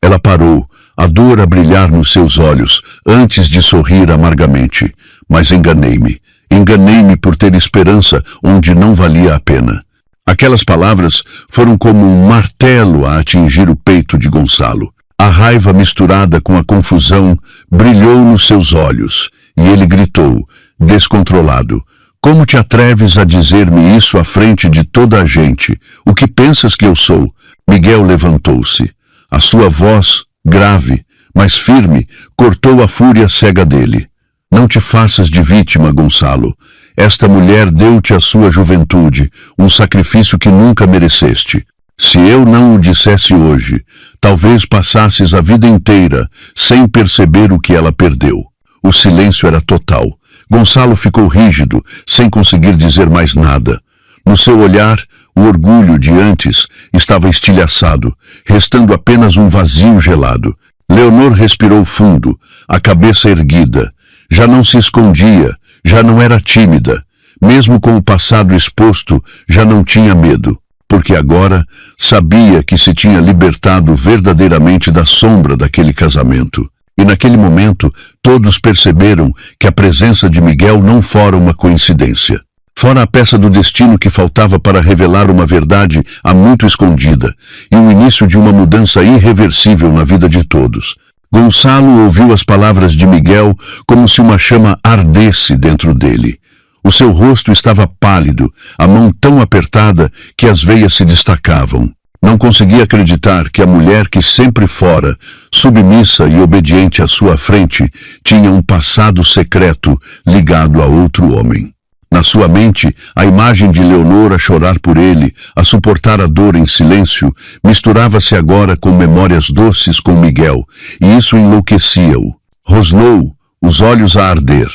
Ela parou, a dor a brilhar nos seus olhos, antes de sorrir amargamente. Mas enganei-me. Enganei-me por ter esperança onde não valia a pena. Aquelas palavras foram como um martelo a atingir o peito de Gonçalo. A raiva misturada com a confusão brilhou nos seus olhos, e ele gritou, descontrolado: como te atreves a dizer-me isso à frente de toda a gente? O que pensas que eu sou? Miguel levantou-se. A sua voz, grave, mas firme, cortou a fúria cega dele. Não te faças de vítima, Gonçalo. Esta mulher deu-te a sua juventude, um sacrifício que nunca mereceste. Se eu não o dissesse hoje, talvez passasses a vida inteira sem perceber o que ela perdeu. O silêncio era total. Gonçalo ficou rígido, sem conseguir dizer mais nada. No seu olhar, o orgulho de antes estava estilhaçado, restando apenas um vazio gelado. Leonor respirou fundo, a cabeça erguida. Já não se escondia, já não era tímida. Mesmo com o passado exposto, já não tinha medo, porque agora sabia que se tinha libertado verdadeiramente da sombra daquele casamento. E naquele momento, todos perceberam que a presença de Miguel não fora uma coincidência. Fora a peça do destino que faltava para revelar uma verdade há muito escondida, e o início de uma mudança irreversível na vida de todos. Gonçalo ouviu as palavras de Miguel como se uma chama ardesse dentro dele. O seu rosto estava pálido, a mão tão apertada que as veias se destacavam. Não conseguia acreditar que a mulher que sempre fora, submissa e obediente à sua frente, tinha um passado secreto ligado a outro homem. Na sua mente, a imagem de Leonor a chorar por ele, a suportar a dor em silêncio, misturava-se agora com memórias doces com Miguel, e isso enlouquecia-o. Rosnou, os olhos a arder.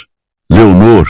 Leonor,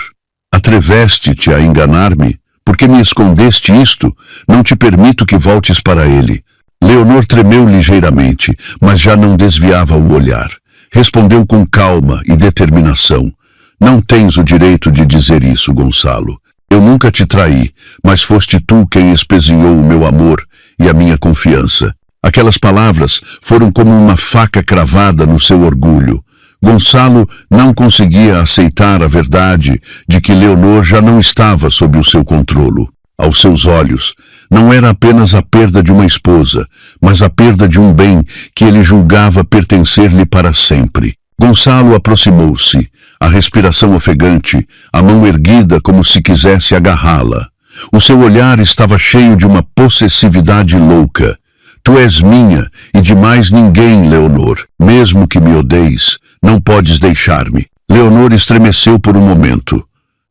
atreveste-te a enganar-me? Por que me escondeste isto? Não te permito que voltes para ele. Leonor tremeu ligeiramente, mas já não desviava o olhar. Respondeu com calma e determinação. Não tens o direito de dizer isso, Gonçalo. Eu nunca te traí, mas foste tu quem espezinhou o meu amor e a minha confiança. Aquelas palavras foram como uma faca cravada no seu orgulho. Gonçalo não conseguia aceitar a verdade de que Leonor já não estava sob o seu controle. Aos seus olhos, não era apenas a perda de uma esposa, mas a perda de um bem que ele julgava pertencer-lhe para sempre. Gonçalo aproximou-se, a respiração ofegante, a mão erguida como se quisesse agarrá-la. O seu olhar estava cheio de uma possessividade louca. Tu és minha e de mais ninguém, Leonor. Mesmo que me odeies, não podes deixar-me. Leonor estremeceu por um momento,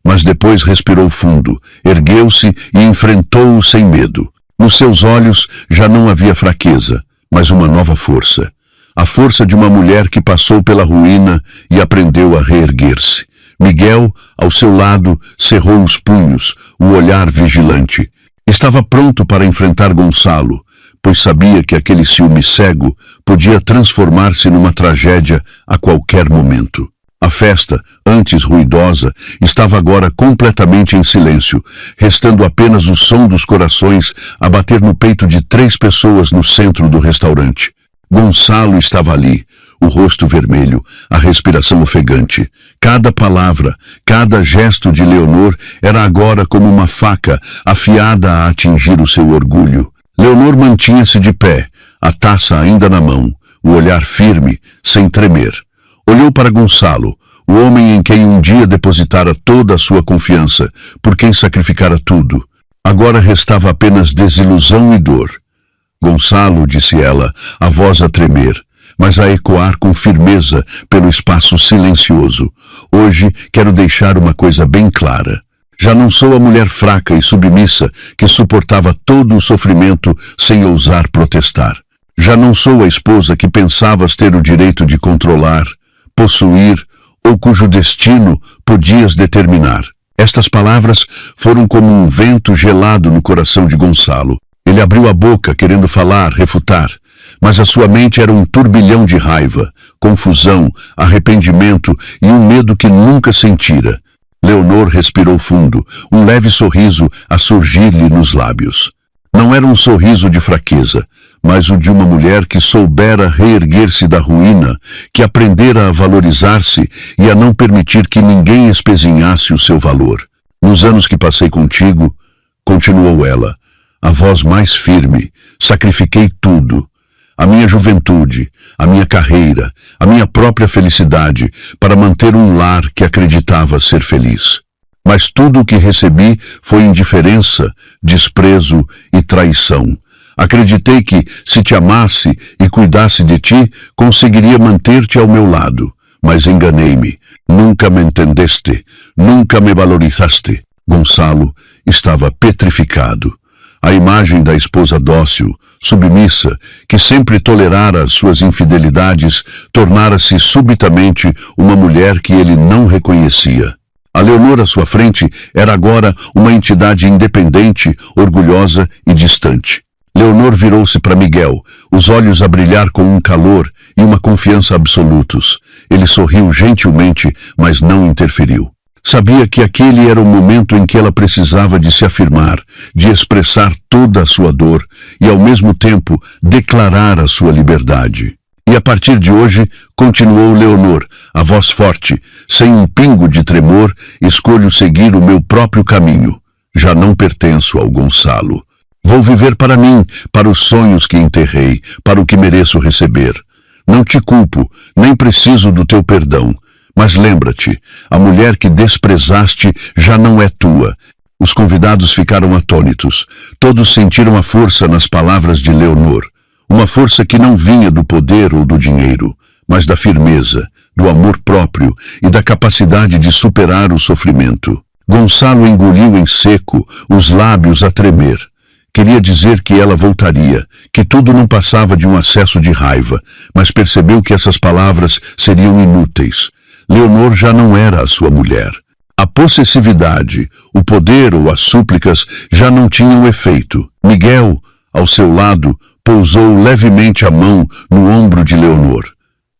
mas depois respirou fundo, ergueu-se e enfrentou-o sem medo. Nos seus olhos já não havia fraqueza, mas uma nova força. A força de uma mulher que passou pela ruína e aprendeu a reerguer-se. Miguel, ao seu lado, cerrou os punhos, o olhar vigilante. Estava pronto para enfrentar Gonçalo, pois sabia que aquele ciúme cego podia transformar-se numa tragédia a qualquer momento. A festa, antes ruidosa, estava agora completamente em silêncio, restando apenas o som dos corações a bater no peito de 3 pessoas no centro do restaurante. Gonçalo estava ali, o rosto vermelho, a respiração ofegante. Cada palavra, cada gesto de Leonor era agora como uma faca afiada a atingir o seu orgulho. Leonor mantinha-se de pé, a taça ainda na mão, o olhar firme, sem tremer. Olhou para Gonçalo, o homem em quem um dia depositara toda a sua confiança, por quem sacrificara tudo. Agora restava apenas desilusão e dor. Gonçalo, disse ela, a voz a tremer, mas a ecoar com firmeza pelo espaço silencioso. Hoje quero deixar uma coisa bem clara. Já não sou a mulher fraca e submissa que suportava todo o sofrimento sem ousar protestar. Já não sou a esposa que pensavas ter o direito de controlar, possuir ou cujo destino podias determinar. Estas palavras foram como um vento gelado no coração de Gonçalo. Ele abriu a boca, querendo falar, refutar, mas a sua mente era um turbilhão de raiva, confusão, arrependimento e um medo que nunca sentira. Leonor respirou fundo, um leve sorriso a surgir-lhe nos lábios. Não era um sorriso de fraqueza, mas o de uma mulher que soubera reerguer-se da ruína, que aprendera a valorizar-se e a não permitir que ninguém espezinhasse o seu valor. Nos anos que passei contigo, continuou ela, a voz mais firme, sacrifiquei tudo. A minha juventude, a minha carreira, a minha própria felicidade, para manter um lar que acreditava ser feliz. Mas tudo o que recebi foi indiferença, desprezo e traição. Acreditei que, se te amasse e cuidasse de ti, conseguiria manter-te ao meu lado. Mas enganei-me. Nunca me entendeste. Nunca me valorizaste. Gonçalo estava petrificado. A imagem da esposa dócil, submissa, que sempre tolerara as suas infidelidades, tornara-se subitamente uma mulher que ele não reconhecia. A Leonor à sua frente era agora uma entidade independente, orgulhosa e distante. Leonor virou-se para Miguel, os olhos a brilhar com um calor e uma confiança absolutos. Ele sorriu gentilmente, mas não interferiu. Sabia que aquele era o momento em que ela precisava de se afirmar, de expressar toda a sua dor e, ao mesmo tempo, declarar a sua liberdade. E a partir de hoje, continuou Leonor, a voz forte, sem um pingo de tremor, escolho seguir o meu próprio caminho. Já não pertenço ao Gonçalo. Vou viver para mim, para os sonhos que enterrei, para o que mereço receber. Não te culpo, nem preciso do teu perdão. Mas lembra-te, a mulher que desprezaste já não é tua. Os convidados ficaram atônitos. Todos sentiram a força nas palavras de Leonor. Uma força que não vinha do poder ou do dinheiro, mas da firmeza, do amor próprio e da capacidade de superar o sofrimento. Gonçalo engoliu em seco, os lábios a tremer. Queria dizer que ela voltaria, que tudo não passava de um acesso de raiva, mas percebeu que essas palavras seriam inúteis. Leonor já não era a sua mulher. A possessividade, o poder ou as súplicas já não tinham efeito. Miguel, ao seu lado, pousou levemente a mão no ombro de Leonor.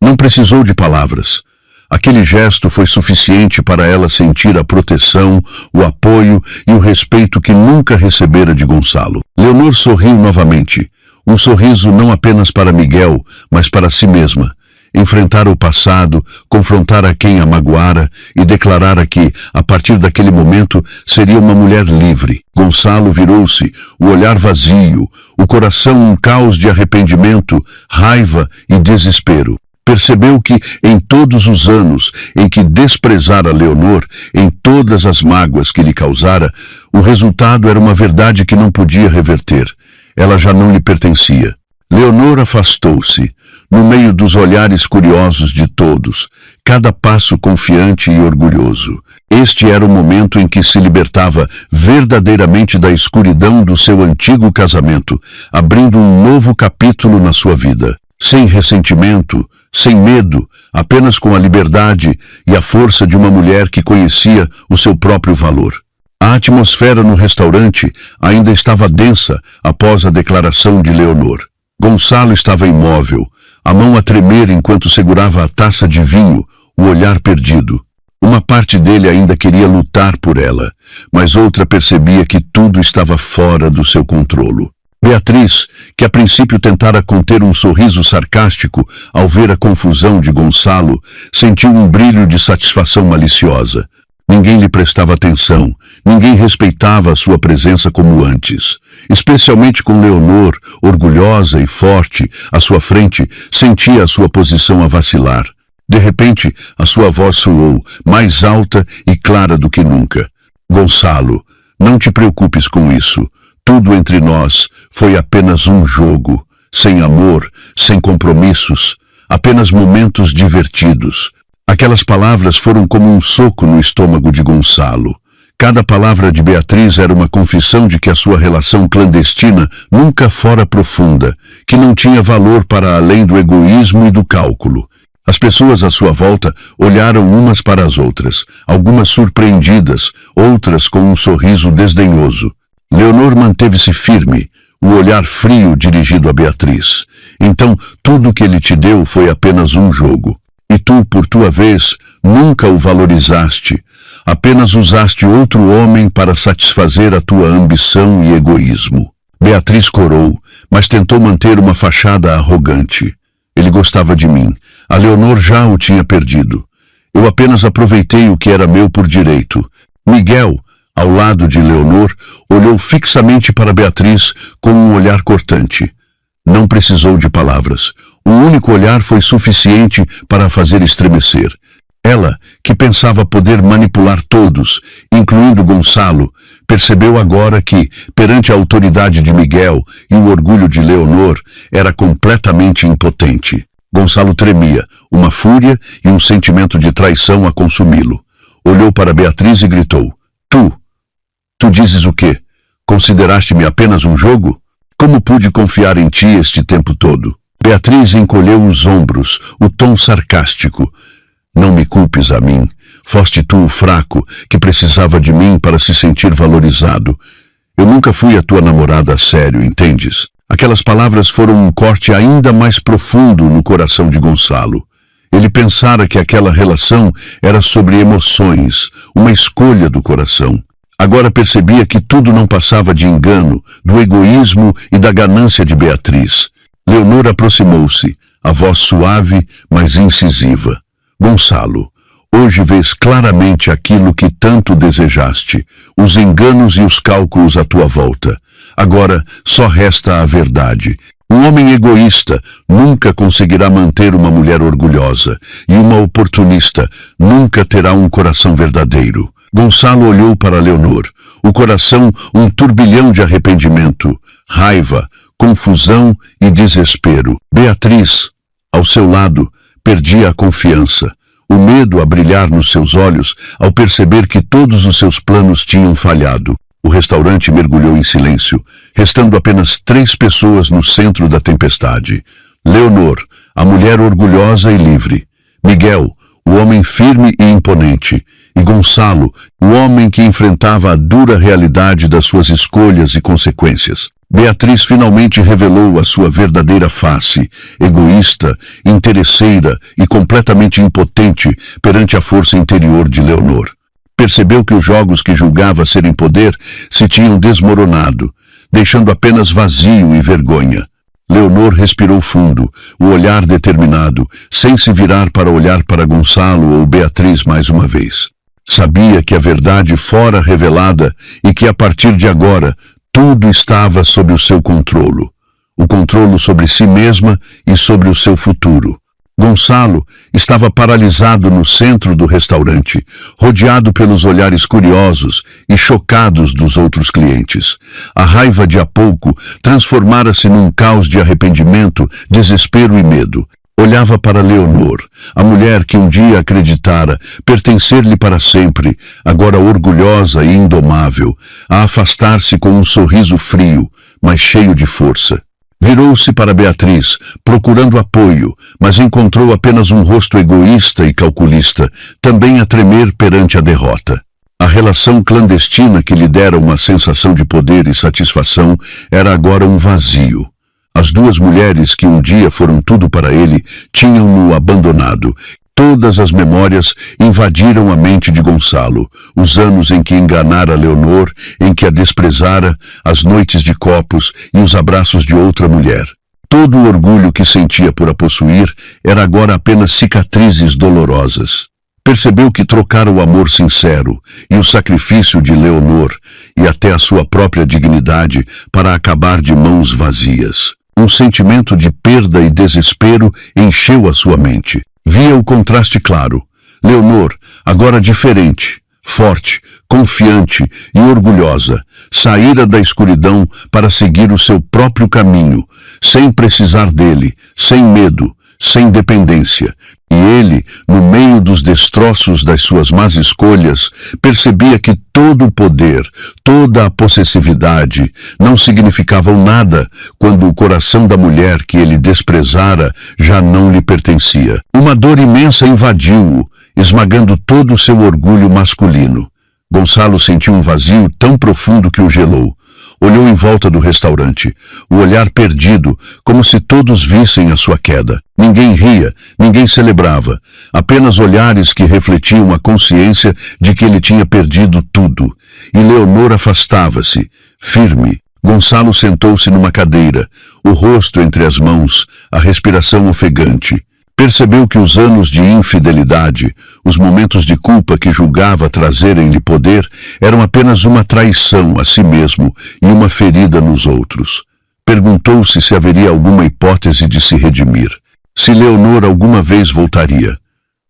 Não precisou de palavras. Aquele gesto foi suficiente para ela sentir a proteção, o apoio e o respeito que nunca recebera de Gonçalo. Leonor sorriu novamente. Um sorriso não apenas para Miguel, mas para si mesma. Enfrentar o passado, confrontar a quem a magoara e declarara que, a partir daquele momento, seria uma mulher livre. Gonçalo virou-se, o olhar vazio, o coração um caos de arrependimento, raiva e desespero. Percebeu que, em todos os anos em que desprezara Leonor, em todas as mágoas que lhe causara, o resultado era uma verdade que não podia reverter. Ela já não lhe pertencia. Leonor afastou-se, no meio dos olhares curiosos de todos, cada passo confiante e orgulhoso. Este era o momento em que se libertava verdadeiramente da escuridão do seu antigo casamento, abrindo um novo capítulo na sua vida. Sem ressentimento, sem medo, apenas com a liberdade e a força de uma mulher que conhecia o seu próprio valor. A atmosfera no restaurante ainda estava densa após a declaração de Leonor. Gonçalo estava imóvel, a mão a tremer enquanto segurava a taça de vinho, o olhar perdido. Uma parte dele ainda queria lutar por ela, mas outra percebia que tudo estava fora do seu controlo. Beatriz, que a princípio tentara conter um sorriso sarcástico ao ver a confusão de Gonçalo, sentiu um brilho de satisfação maliciosa. Ninguém lhe prestava atenção, ninguém respeitava a sua presença como antes. Especialmente com Leonor, orgulhosa e forte, à sua frente, sentia a sua posição a vacilar. De repente, a sua voz soou, mais alta e clara do que nunca. Gonçalo, não te preocupes com isso. Tudo entre nós foi apenas um jogo, sem amor, sem compromissos, apenas momentos divertidos. Aquelas palavras foram como um soco no estômago de Gonçalo. Cada palavra de Beatriz era uma confissão de que a sua relação clandestina nunca fora profunda, que não tinha valor para além do egoísmo e do cálculo. As pessoas à sua volta olharam umas para as outras, algumas surpreendidas, outras com um sorriso desdenhoso. Leonor manteve-se firme, o olhar frio dirigido a Beatriz. Então, tudo que ele te deu foi apenas um jogo. E tu, por tua vez, nunca o valorizaste. Apenas usaste outro homem para satisfazer a tua ambição e egoísmo. Beatriz corou, mas tentou manter uma fachada arrogante. Ele gostava de mim. A Leonor já o tinha perdido. Eu apenas aproveitei o que era meu por direito. Miguel, ao lado de Leonor, olhou fixamente para Beatriz com um olhar cortante. Não precisou de palavras. Um único olhar foi suficiente para a fazer estremecer. Ela, que pensava poder manipular todos, incluindo Gonçalo, percebeu agora que, perante a autoridade de Miguel e o orgulho de Leonor, era completamente impotente. Gonçalo tremia, uma fúria e um sentimento de traição a consumi-lo. Olhou para Beatriz e gritou: Tu dizes o quê? Consideraste-me apenas um jogo? Como pude confiar em ti este tempo todo? Beatriz encolheu os ombros, o tom sarcástico. Não me culpes a mim. Foste tu o fraco que precisava de mim para se sentir valorizado. Eu nunca fui a tua namorada a sério, entendes? Aquelas palavras foram um corte ainda mais profundo no coração de Gonçalo. Ele pensara que aquela relação era sobre emoções, uma escolha do coração. Agora percebia que tudo não passava de engano, do egoísmo e da ganância de Beatriz. Leonor aproximou-se, a voz suave, mas incisiva. Gonçalo, hoje vês claramente aquilo que tanto desejaste, os enganos e os cálculos à tua volta. Agora só resta a verdade. Um homem egoísta nunca conseguirá manter uma mulher orgulhosa, e uma oportunista nunca terá um coração verdadeiro. Gonçalo olhou para Leonor, o coração um turbilhão de arrependimento, raiva, confusão e desespero. Beatriz, ao seu lado, perdia a confiança, o medo a brilhar nos seus olhos ao perceber que todos os seus planos tinham falhado. O restaurante mergulhou em silêncio, restando apenas 3 pessoas no centro da tempestade. Leonor, a mulher orgulhosa e livre. Miguel, o homem firme e imponente. E Gonçalo, o homem que enfrentava a dura realidade das suas escolhas e consequências. Beatriz finalmente revelou a sua verdadeira face, egoísta, interesseira e completamente impotente perante a força interior de Leonor. Percebeu que os jogos que julgava serem poder se tinham desmoronado, deixando apenas vazio e vergonha. Leonor respirou fundo, o olhar determinado, sem se virar para olhar para Gonçalo ou Beatriz mais uma vez. Sabia que a verdade fora revelada e que a partir de agora tudo estava sob o seu controlo. O controlo sobre si mesma e sobre o seu futuro. Gonçalo estava paralisado no centro do restaurante, rodeado pelos olhares curiosos e chocados dos outros clientes. A raiva de há pouco transformara-se num caos de arrependimento, desespero e medo. Olhava para Leonor, a mulher que um dia acreditara pertencer-lhe para sempre, agora orgulhosa e indomável, a afastar-se com um sorriso frio, mas cheio de força. Virou-se para Beatriz, procurando apoio, mas encontrou apenas um rosto egoísta e calculista, também a tremer perante a derrota. A relação clandestina que lhe dera uma sensação de poder e satisfação era agora um vazio. As 2 mulheres que um dia foram tudo para ele tinham-no abandonado. Todas as memórias invadiram a mente de Gonçalo, os anos em que enganara Leonor, em que a desprezara, as noites de copos e os abraços de outra mulher. Todo o orgulho que sentia por a possuir era agora apenas cicatrizes dolorosas. Percebeu que trocara o amor sincero e o sacrifício de Leonor e até a sua própria dignidade para acabar de mãos vazias. Um sentimento de perda e desespero encheu a sua mente. Via o contraste claro. Leonor, agora diferente, forte, confiante e orgulhosa, saíra da escuridão para seguir o seu próprio caminho, sem precisar dele, sem medo, sem dependência. E ele, no meio dos destroços das suas más escolhas, percebia que todo o poder, toda a possessividade não significavam nada quando o coração da mulher que ele desprezara já não lhe pertencia. Uma dor imensa invadiu-o, esmagando todo o seu orgulho masculino. Gonçalo sentiu um vazio tão profundo que o gelou. Olhou em volta do restaurante, o olhar perdido, como se todos vissem a sua queda. Ninguém ria, ninguém celebrava, apenas olhares que refletiam a consciência de que ele tinha perdido tudo. E Leonor afastava-se, firme. Gonçalo sentou-se numa cadeira, o rosto entre as mãos, a respiração ofegante. Percebeu que os anos de infidelidade, os momentos de culpa que julgava trazerem-lhe poder, eram apenas uma traição a si mesmo e uma ferida nos outros. Perguntou-se se haveria alguma hipótese de se redimir, se Leonor alguma vez voltaria,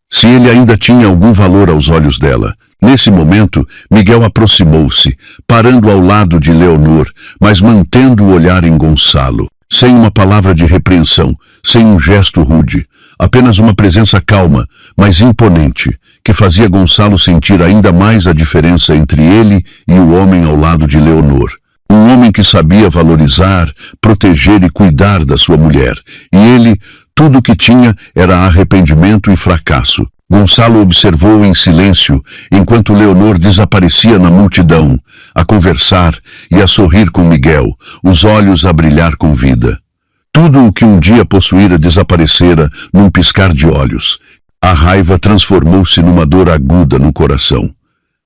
se ele ainda tinha algum valor aos olhos dela. Nesse momento, Miguel aproximou-se, parando ao lado de Leonor, mas mantendo o olhar em Gonçalo. Sem uma palavra de repreensão, sem um gesto rude, apenas uma presença calma, mas imponente, que fazia Gonçalo sentir ainda mais a diferença entre ele e o homem ao lado de Leonor. Um homem que sabia valorizar, proteger e cuidar da sua mulher, e ele, tudo o que tinha era arrependimento e fracasso. Gonçalo observou em silêncio, enquanto Leonor desaparecia na multidão, a conversar e a sorrir com Miguel, os olhos a brilhar com vida. Tudo o que um dia possuíra desaparecera num piscar de olhos. A raiva transformou-se numa dor aguda no coração.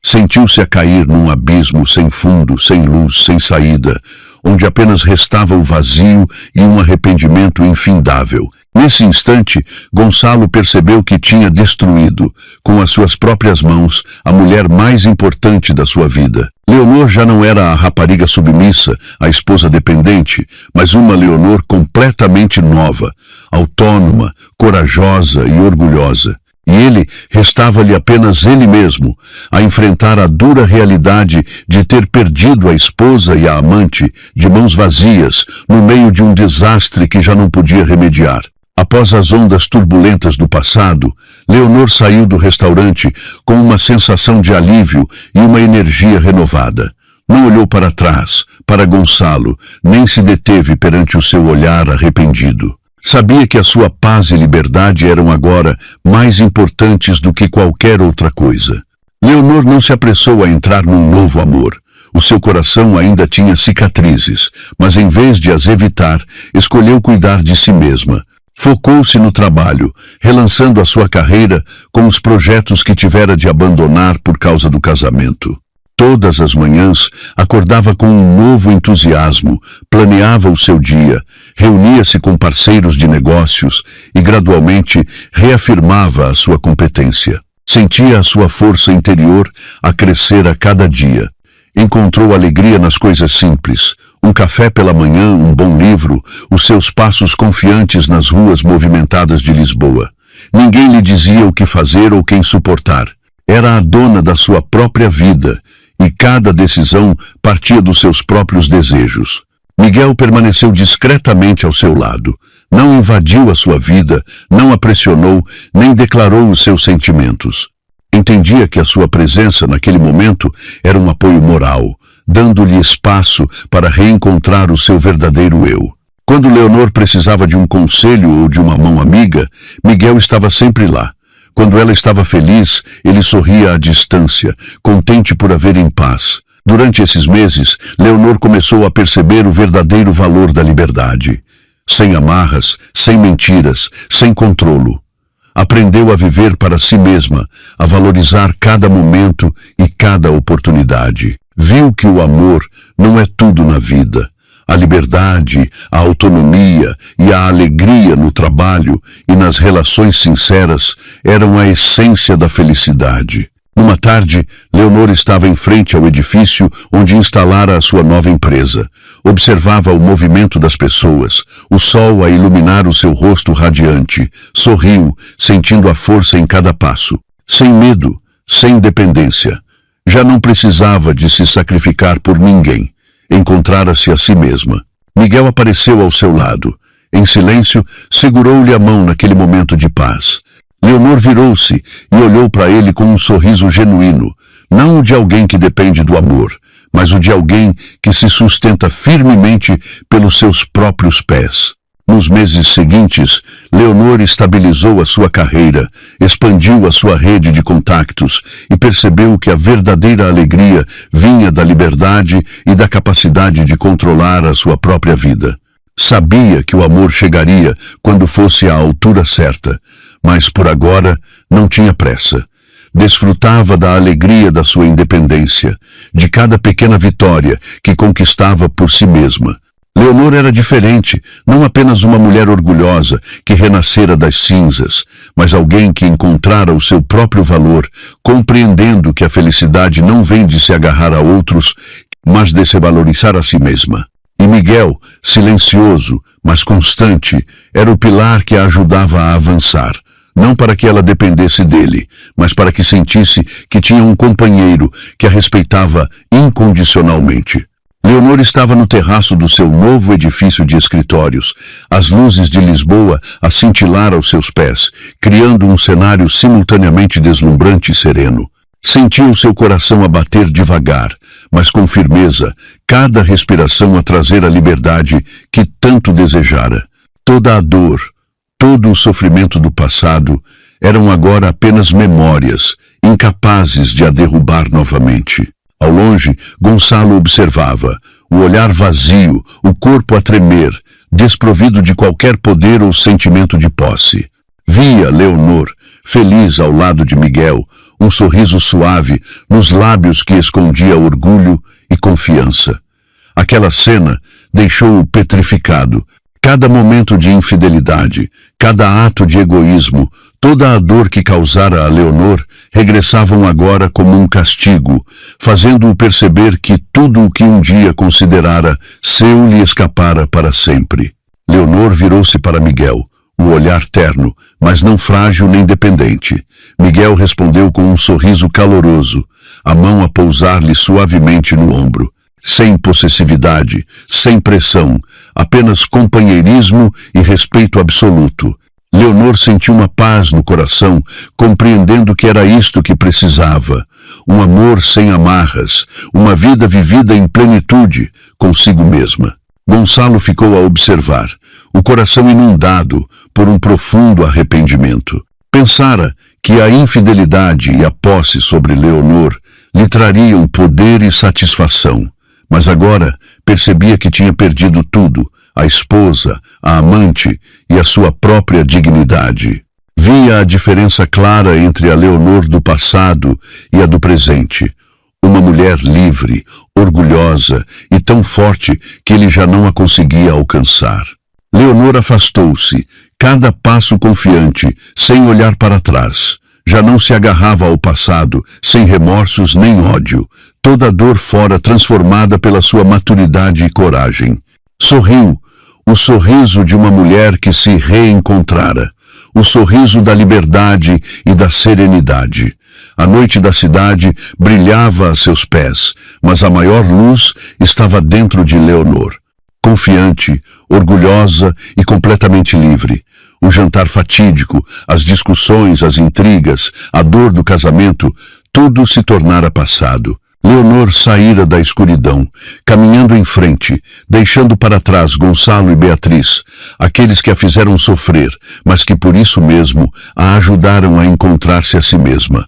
Sentiu-se a cair num abismo sem fundo, sem luz, sem saída, onde apenas restava o vazio e um arrependimento infindável. Nesse instante, Gonçalo percebeu que tinha destruído, com as suas próprias mãos, a mulher mais importante da sua vida. Leonor já não era a rapariga submissa, a esposa dependente, mas uma Leonor completamente nova, autônoma, corajosa e orgulhosa. E ele, restava-lhe apenas ele mesmo, a enfrentar a dura realidade de ter perdido a esposa e a amante de mãos vazias, no meio de um desastre que já não podia remediar. Após as ondas turbulentas do passado, Leonor saiu do restaurante com uma sensação de alívio e uma energia renovada. Não olhou para trás, para Gonçalo, nem se deteve perante o seu olhar arrependido. Sabia que a sua paz e liberdade eram agora mais importantes do que qualquer outra coisa. Leonor não se apressou a entrar num novo amor. O seu coração ainda tinha cicatrizes, mas em vez de as evitar, escolheu cuidar de si mesma. Focou-se no trabalho, relançando a sua carreira com os projetos que tivera de abandonar por causa do casamento. Todas as manhãs, acordava com um novo entusiasmo, planeava o seu dia, reunia-se com parceiros de negócios e, gradualmente, reafirmava a sua competência. Sentia a sua força interior a crescer a cada dia. Encontrou alegria nas coisas simples, um café pela manhã, um bom livro, os seus passos confiantes nas ruas movimentadas de Lisboa. Ninguém lhe dizia o que fazer ou quem suportar. Era a dona da sua própria vida, e cada decisão partia dos seus próprios desejos. Miguel permaneceu discretamente ao seu lado. Não invadiu a sua vida, não a pressionou, nem declarou os seus sentimentos. Entendia que a sua presença naquele momento era um apoio moral, dando-lhe espaço para reencontrar o seu verdadeiro eu. Quando Leonor precisava de um conselho ou de uma mão amiga, Miguel estava sempre lá. Quando ela estava feliz, ele sorria à distância, contente por haver em paz. Durante esses meses, Leonor começou a perceber o verdadeiro valor da liberdade. Sem amarras, sem mentiras, sem controlo. Aprendeu a viver para si mesma, a valorizar cada momento e cada oportunidade. Viu que o amor não é tudo na vida. A liberdade, a autonomia e a alegria no trabalho e nas relações sinceras eram a essência da felicidade. Numa tarde, Leonor estava em frente ao edifício onde instalara a sua nova empresa. Observava o movimento das pessoas, o sol a iluminar o seu rosto radiante. Sorriu, sentindo a força em cada passo. Sem medo, sem dependência. Já não precisava de se sacrificar por ninguém. Encontrara-se a si mesma. Miguel apareceu ao seu lado. Em silêncio, segurou-lhe a mão naquele momento de paz. Leonor virou-se e olhou para ele com um sorriso genuíno, não o de alguém que depende do amor, mas o de alguém que se sustenta firmemente pelos seus próprios pés. Nos meses seguintes, Leonor estabilizou a sua carreira, expandiu a sua rede de contactos e percebeu que a verdadeira alegria vinha da liberdade e da capacidade de controlar a sua própria vida. Sabia que o amor chegaria quando fosse à altura certa, mas por agora não tinha pressa. Desfrutava da alegria da sua independência, de cada pequena vitória que conquistava por si mesma. Leonor era diferente, não apenas uma mulher orgulhosa que renascera das cinzas, mas alguém que encontrara o seu próprio valor, compreendendo que a felicidade não vem de se agarrar a outros, mas de se valorizar a si mesma. E Miguel, silencioso, mas constante, era o pilar que a ajudava a avançar. Não para que ela dependesse dele, mas para que sentisse que tinha um companheiro que a respeitava incondicionalmente. Leonor estava no terraço do seu novo edifício de escritórios, as luzes de Lisboa a cintilar aos seus pés, criando um cenário simultaneamente deslumbrante e sereno. Sentiu seu coração a bater devagar, mas com firmeza, cada respiração a trazer a liberdade que tanto desejara. Toda a dor, todo o sofrimento do passado eram agora apenas memórias, incapazes de a derrubar novamente. Ao longe, Gonçalo observava, o olhar vazio, o corpo a tremer, desprovido de qualquer poder ou sentimento de posse. Via Leonor, feliz ao lado de Miguel, um sorriso suave nos lábios que escondia orgulho e confiança. Aquela cena deixou-o petrificado. Cada momento de infidelidade, cada ato de egoísmo, toda a dor que causara a Leonor regressavam agora como um castigo, fazendo-o perceber que tudo o que um dia considerara seu lhe escapara para sempre. Leonor virou-se para Miguel, o olhar terno, mas não frágil nem dependente. Miguel respondeu com um sorriso caloroso, a mão a pousar-lhe suavemente no ombro. Sem possessividade, sem pressão, apenas companheirismo e respeito absoluto. Leonor sentiu uma paz no coração, compreendendo que era isto que precisava. Um amor sem amarras, uma vida vivida em plenitude, consigo mesma. Gonçalo ficou a observar, o coração inundado por um profundo arrependimento. Pensara que a infidelidade e a posse sobre Leonor lhe trariam poder e satisfação. Mas agora percebia que tinha perdido tudo, a esposa, a amante e a sua própria dignidade. Via a diferença clara entre a Leonor do passado e a do presente. Uma mulher livre, orgulhosa e tão forte que ele já não a conseguia alcançar. Leonor afastou-se, cada passo confiante, sem olhar para trás. Já não se agarrava ao passado, sem remorsos nem ódio, toda a dor fora transformada pela sua maturidade e coragem. Sorriu, o sorriso de uma mulher que se reencontrara, o sorriso da liberdade e da serenidade. A noite da cidade brilhava a seus pés, mas a maior luz estava dentro de Leonor. Confiante, orgulhosa e completamente livre. O jantar fatídico, as discussões, as intrigas, a dor do casamento, tudo se tornara passado. Leonor saíra da escuridão, caminhando em frente, deixando para trás Gonçalo e Beatriz, aqueles que a fizeram sofrer, mas que por isso mesmo a ajudaram a encontrar-se a si mesma.